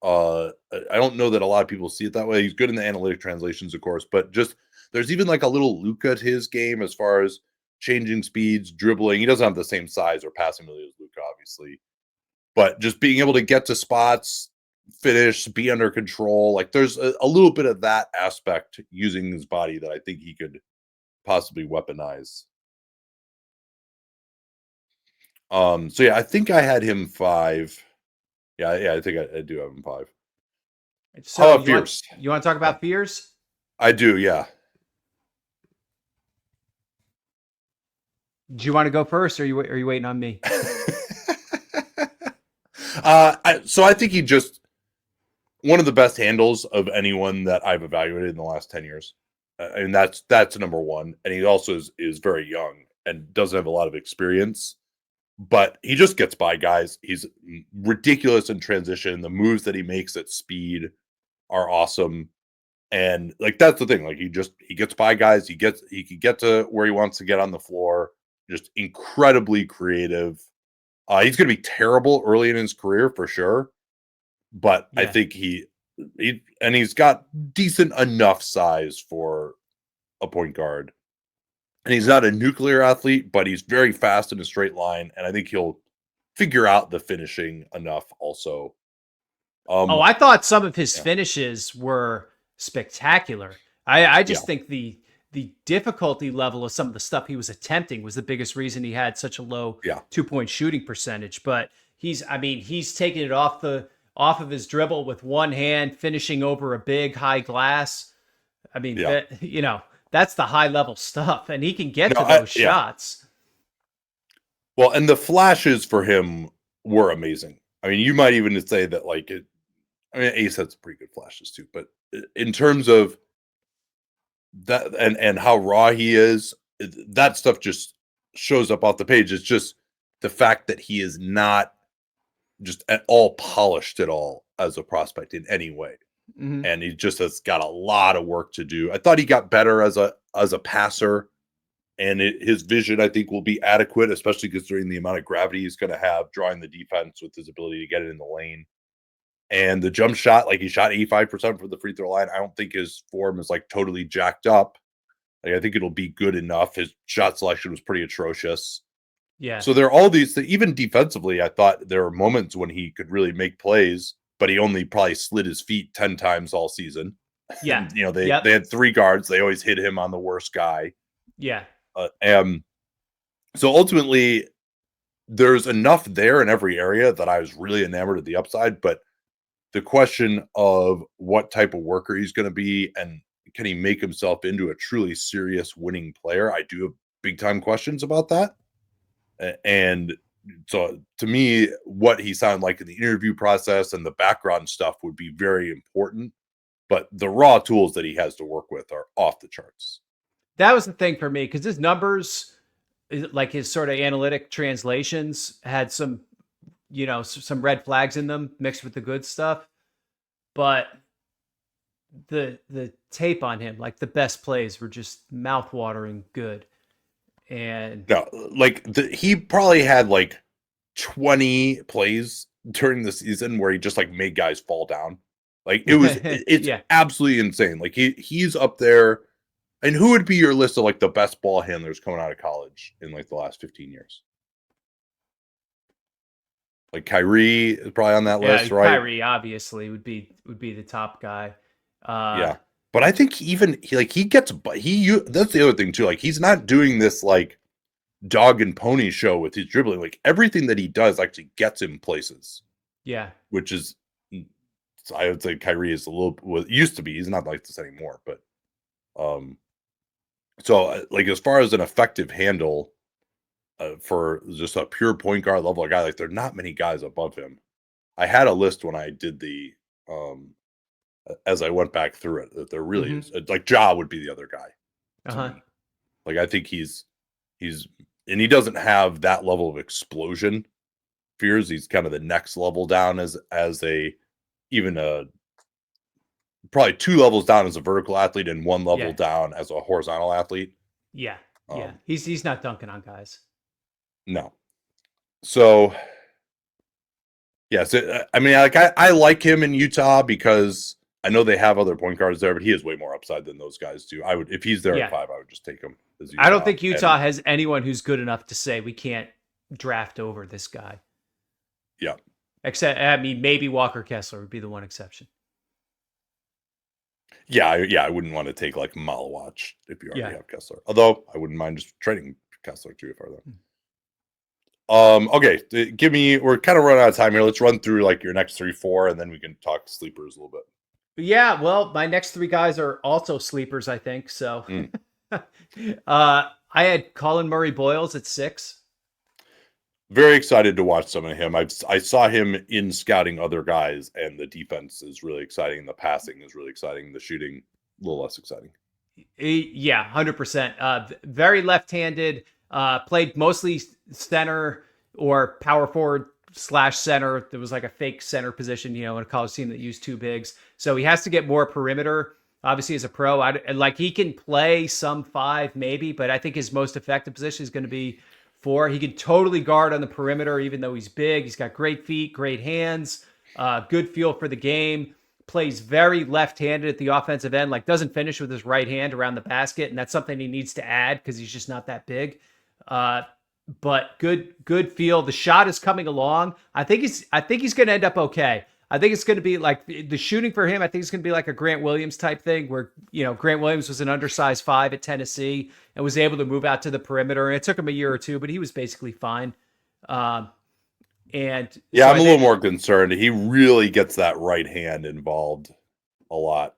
I don't know that a lot of people see it that way. He's good in the analytic translations, of course, but just there's even like a little Luka to his game as far as changing speeds, dribbling. He doesn't have the same size or passing ability as Luka, obviously, but just being able to get to spots, finish, be under control. Like there's a little bit of that aspect using his body that I think he could possibly weaponize. So yeah, I think I had him 5. Yeah, I think I do have him 5. So how about Fears? You want to talk about Fears? I do, yeah. Do you want to go first, or are you waiting on me? So I think he just one of the best handles of anyone that I've evaluated in the last 10 years. And that's number one. And he also is very young and doesn't have a lot of experience, but he just gets by guys. He's ridiculous in transition. The moves that he makes at speed are awesome. And like that's the thing. Like he gets by guys. He can get to where he wants to get on the floor. Just incredibly creative. He's going to be terrible early in his career for sure, but I think he's got decent enough size for a point guard. And he's not a nuclear athlete, but he's very fast in a straight line, and I think he'll figure out the finishing enough also. I thought some of his finishes were spectacular. I just think the difficulty level of some of the stuff he was attempting was the biggest reason he had such a low 2-point shooting percentage. But he's taking it off of his dribble with one hand, finishing over a big high glass. I mean, that's the high level stuff, and he can get to those shots. Well, and the flashes for him were amazing. I mean, you might even say that Ace had some pretty good flashes too, but in terms of that and how raw he is, that stuff just shows up off the page. It's just the fact that he is not just at all polished at all as a prospect in any way. Mm-hmm. And he just has got a lot of work to do. I thought he got better as a passer, and his vision, I think, will be adequate, especially considering the amount of gravity he's going to have drawing the defense with his ability to get it in the lane. And the jump shot, like he shot 85% from the free throw line. I don't think his form is like totally jacked up. Like I think it'll be good enough. His shot selection was pretty atrocious. Yeah. So there are all these things. Even defensively, I thought there were moments when he could really make plays, but he only probably slid his feet 10 times all season. Yeah. And, they had 3 guards. They always hit him on the worst guy. Yeah. So ultimately, there's enough there in every area that I was really enamored of the upside, but the question of what type of worker he's going to be and can he make himself into a truly serious winning player, I do have big time questions about that. And so to me, what he sounded like in the interview process and the background stuff would be very important, but the raw tools that he has to work with are off the charts. That was the thing for me, because his numbers, like his sort of analytic translations, had some red flags in them mixed with the good stuff. But the tape on him, like the best plays were just mouthwatering good. And no, he probably had like 20 plays during the season where he just like made guys fall down. Like it's absolutely insane. Like he's up there. And who would be your list of like the best ball handlers coming out of college in like the last 15 years? Like Kyrie is probably on that list, right? Kyrie obviously would be the top guy. But I think he gets that's the other thing too. Like he's not doing this like dog and pony show with his dribbling. Like everything that he does actually gets him places. Yeah, which is, I would say Kyrie is used to be. He's not like this anymore, but so like as far as an effective handle. For just a pure point guard level guy, like there are not many guys above him. I had a list when I did the as I went back through it that there really is like Ja would be the other guy. Like I think he's and he doesn't have that level of explosion fears. He's kind of the next level down as probably 2 levels down as a vertical athlete and 1 level down as a horizontal athlete. Yeah. He's not dunking on guys. No. So, I mean, like I like him in Utah because I know they have other point guards there, but he has way more upside than those guys do. I would, if he's there at 5, I would just take him. I don't think Utah has anyone who's good enough to say we can't draft over this guy. Yeah. Except, I mean, maybe Walker Kessler would be the one exception. Yeah, I wouldn't want to take like Malawatch if you already have Kessler. Although I wouldn't mind just trading Kessler too if I were there. Okay, we're kind of running out of time here. Let's run through like your next 3, 4, and then we can talk sleepers a little bit. Yeah, well, my next 3 guys are also sleepers, I think. So I I had Colin Murray Boyles at 6. Very excited to watch some of him. I saw him in scouting other guys, and the defense is really exciting. The passing is really exciting. The shooting, a little less exciting. Yeah, 100%. Very left-handed. Played mostly center or power forward / center. There was like a fake center position, in a college team that used 2 bigs. So he has to get more perimeter. Obviously, as a pro, he can play some 5 maybe, but I think his most effective position is going to be 4. He can totally guard on the perimeter, even though he's big. He's got great feet, great hands, good feel for the game. Plays very left-handed at the offensive end, doesn't finish with his right hand around the basket, and that's something he needs to add because he's just not that big. But good feel. The shot is coming along. I think he's going to end up okay. I think it's going to be like the shooting for him. I think it's going to be like a Grant Williams type thing where, Grant Williams was an undersized 5 at Tennessee and was able to move out to the perimeter. And it took him a year or 2, but he was basically fine. I'm a little more concerned. He really gets that right hand involved a lot.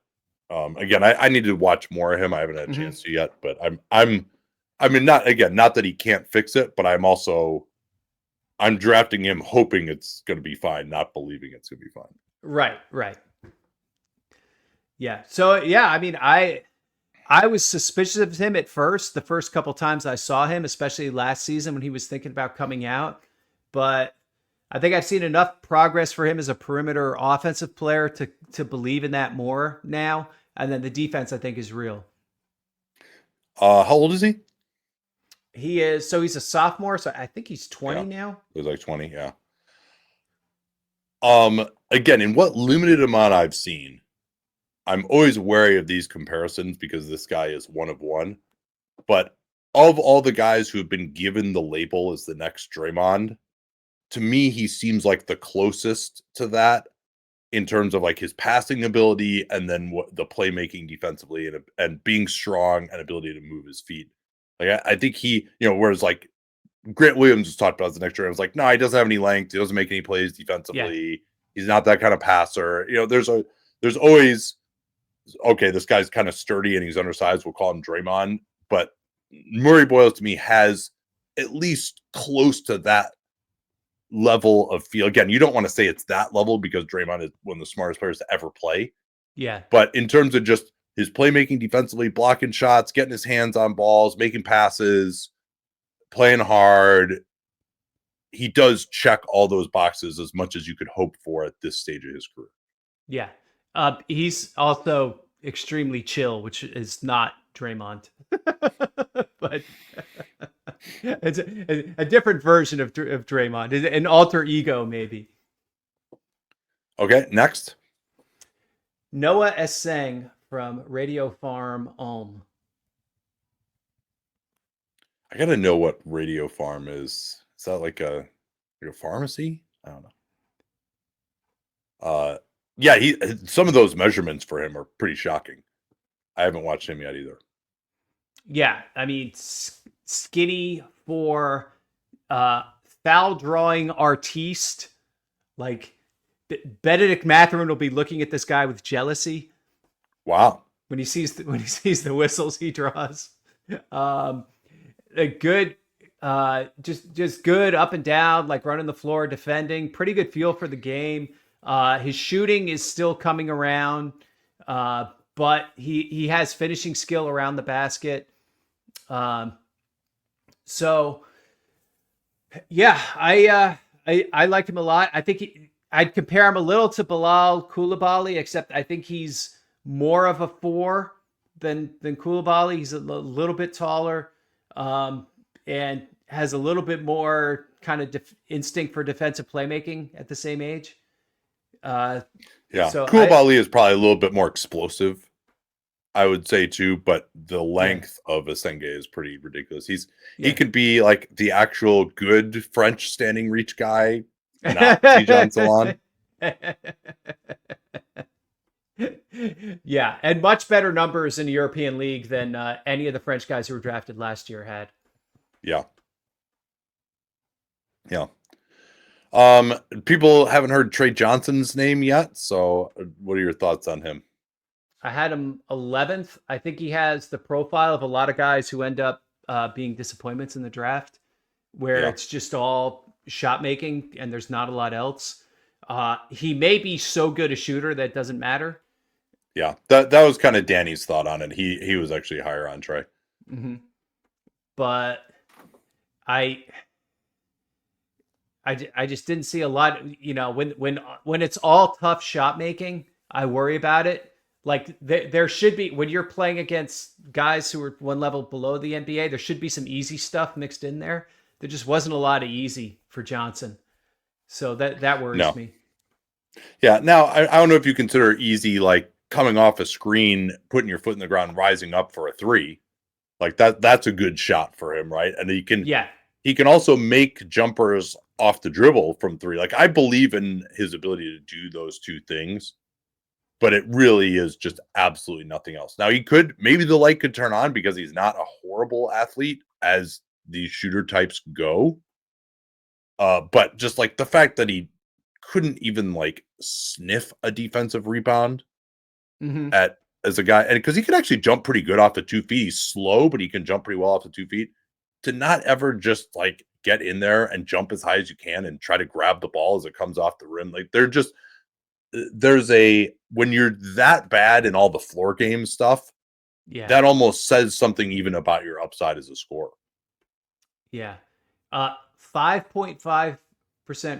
Again, I need to watch more of him. I haven't had a chance to yet, but not that he can't fix it, but I'm drafting him hoping it's going to be fine, not believing it's going to be fine. Right. Yeah. So yeah, I was suspicious of him at first, the first couple times I saw him, especially last season when he was thinking about coming out, but I think I've seen enough progress for him as a perimeter offensive player to believe in that more now. And then the defense, I think, is real. How old is he? He's a sophomore, so I think he's 20 now. He's like 20, yeah. Again, in what limited amount I've seen, I'm always wary of these comparisons because this guy is one of one. But of all the guys who have been given the label as the next Draymond, to me, he seems like the closest to that in terms of his passing ability and then the playmaking defensively and being strong and ability to move his feet. I think he, whereas Grant Williams was talked about as the next year, I was like, no, he doesn't have any length. He doesn't make any plays defensively. Yeah. He's not that kind of passer. There's always, okay, this guy's kind of sturdy and he's undersized. We'll call him Draymond. But Murray Boyles to me has at least close to that level of feel. Again, you don't want to say it's that level because Draymond is one of the smartest players to ever play. Yeah. But in terms of just his playmaking defensively, blocking shots, getting his hands on balls, making passes, playing hard, he does check all those boxes as much as you could hope for at this stage of his career. Yeah. He's also extremely chill, which is not Draymond. But it's a different version of Draymond, an alter ego, maybe. Okay, next. Noah Esseng from Radio Farm Ulm. I gotta know what Radio Farm is. Is that like a pharmacy? I don't know. Yeah, some of those measurements for him are pretty shocking. I haven't watched him yet either. Yeah, skinny for foul drawing artiste. Benedict Mathurin will be looking at this guy with jealousy. Wow. When he sees the whistles he draws. A good just good up and down, running the floor, defending, pretty good feel for the game. His shooting is still coming around, but he has finishing skill around the basket. So yeah, I like him a lot. I think I'd compare him a little to Bilal Coulibaly, except I think he's more of a 4 than Coulibaly. He's a little bit taller, and has a little bit more kind of instinct for defensive playmaking at the same age. Yeah, so Coulibaly is probably a little bit more explosive, I would say too, but the length of Esseng is pretty ridiculous. He could be like the actual good French standing reach guy, not Tijan Salon. Yeah, and much better numbers in the European League than any of the French guys who were drafted last year had. Yeah. People haven't heard Trey Johnson's name yet, so what are your thoughts on him? I had him 11th. I think he has the profile of a lot of guys who end up being disappointments in the draft, where it's just all shot making and there's not a lot else. He may be so good a shooter that doesn't matter. Yeah, that was kind of Danny's thought on it. He was actually higher on Trey. Mm-hmm. But I just didn't see a lot. When it's all tough shot making, I worry about it. Like there should be, when you're playing against guys who are one level below the NBA, there should be some easy stuff mixed in there. There just wasn't a lot of easy for Johnson, so that worries me. Yeah. Now I don't know if you consider easy like coming off a screen, putting your foot in the ground, rising up for a three. Like that's a good shot for him, right? And he can also make jumpers off the dribble from three. Like I believe in his ability to do those two things, but it really is just absolutely nothing else. Now maybe the light could turn on because he's not a horrible athlete as these shooter types go. But just like the fact that he couldn't even like sniff a defensive rebound as a guy, and because he can actually jump pretty good off the 2 feet. He's slow, but he can jump pretty well off the 2 feet. To not ever just like get in there and jump as high as you can and try to grab the ball as it comes off the rim. Like when you're that bad in all the floor game stuff, that almost says something even about your upside as a scorer. Yeah. 5.5%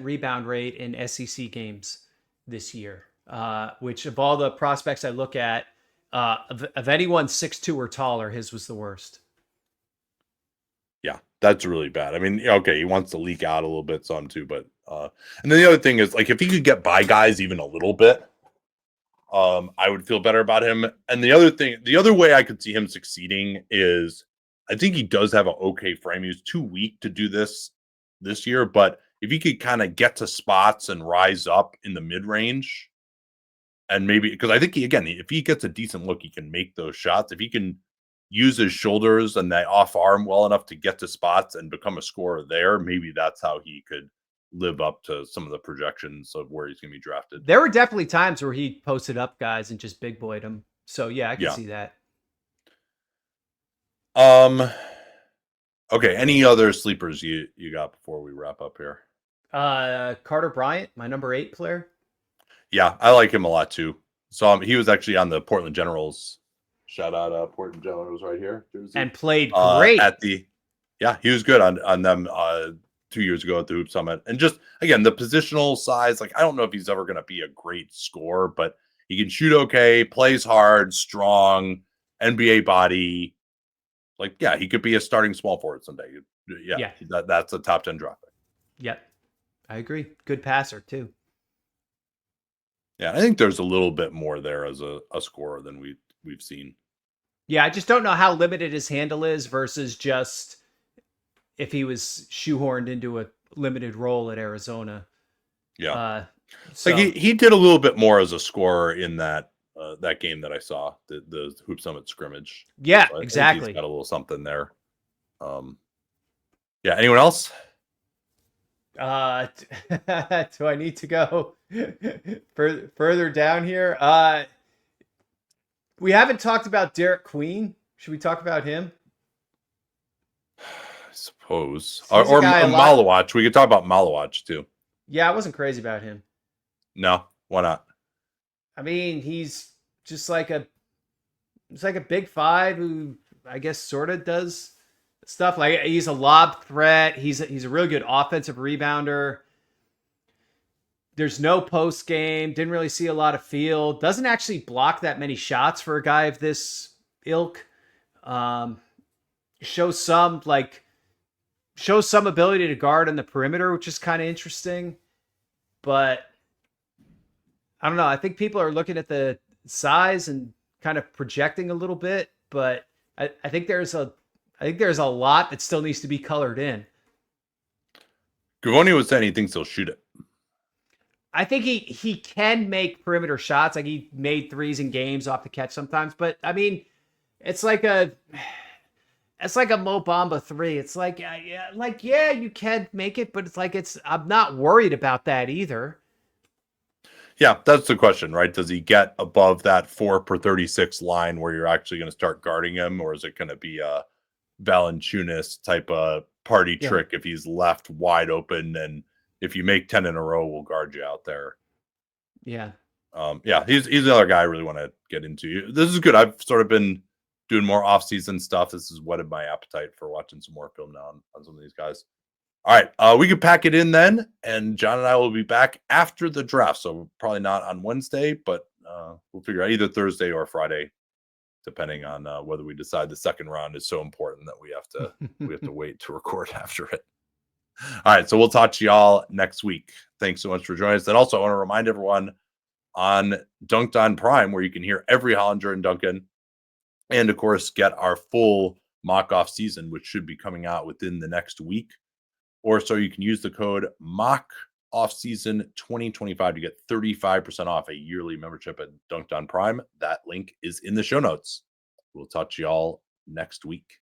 rebound rate in SEC games this year, which of all the prospects I look at, of anyone 6'2" or taller, his was the worst. Yeah, that's really bad. I mean, okay, he wants to leak out a little bit, some too, but and then the other thing is like if he could get by guys even a little bit, I would feel better about him. And the other way I could see him succeeding is I think he does have an okay frame. He was too weak to do this year, but if he could kind of get to spots and rise up in the mid range, and maybe because I think if he gets a decent look, he can make those shots. If he can use his shoulders and that off arm well enough to get to spots and become a scorer there, maybe that's how he could live up to some of the projections of where he's going to be drafted. There were definitely times where he posted up guys and just big boyed them. So yeah, I can see that. Okay. Any other sleepers you got before we wrap up here? Carter Bryant, my number 8 player. Yeah, I like him a lot too. So he was actually on the Portland Generals. Shout out Portland Generals right here. And played great he was good on them 2 years ago at the Hoop Summit. And just again, the positional size, like I don't know if he's ever going to be a great scorer, but he can shoot okay, plays hard, strong, NBA body. Like, yeah, he could be a starting small forward someday. Yeah. That's a top 10 draft pick. Yep. I agree. Good passer too. Yeah, I think there's a little bit more there as a scorer than we've seen. Yeah, I just don't know how limited his handle is versus just if he was shoehorned into a limited role at Arizona. Yeah. So like he did a little bit more as a scorer in that game that I saw, the Hoop Summit scrimmage. Yeah, so exactly. He's got a little something there. Yeah, anyone else? Do I need to go further down here? We haven't talked about Derek Queen. Should we talk about him? I suppose. Or Malawach. We could talk about Malawach too. Yeah, I wasn't crazy about him. No, why not? I mean, he's just like a big 5 who I guess sort of does stuff. Like he's a lob threat. He's a really good offensive rebounder. There's no post game. Didn't really see a lot of field. Doesn't actually block that many shots for a guy of this ilk. Shows some ability to guard on the perimeter, which is kind of interesting. But I don't know. I think people are looking at the size and kind of projecting a little bit, but I think there's a lot that still needs to be colored in. Gavoni was saying he thinks he'll shoot it. I think he can make perimeter shots. Like he made threes in games off the catch sometimes, but I mean, it's like a Mo Bamba 3. It's like, yeah, you can make it, but it's like, I'm not worried about that either. Yeah, that's the question, right? Does he get above that 4 per 36 line where you're actually going to start guarding him, or is it going to be Valanciunas type of party Yeah. trick if he's left wide open, and if you make 10 in a row, we'll guard you out there. Yeah. Yeah, he's another guy I really want to get into. This is good. I've sort of been doing more off-season stuff. This has whetted my appetite for watching some more film now on some of these guys. All right, we can pack it in then, and John and I will be back after the draft. So probably not on Wednesday, but we'll figure out either Thursday or Friday, depending on whether we decide the second round is so important that we have to wait to record after it. All right, so we'll talk to y'all next week. Thanks so much for joining us. And also, I want to remind everyone on Dunked on Prime, where you can hear every Hollinger and Duncan, and of course, get our full mock-off season, which should be coming out within the next week. Or so you can use the code MOCK-OFF-SEASON 2025 to get 35% off a yearly membership at Dunked on Prime. That link is in the show notes. We'll talk to y'all next week.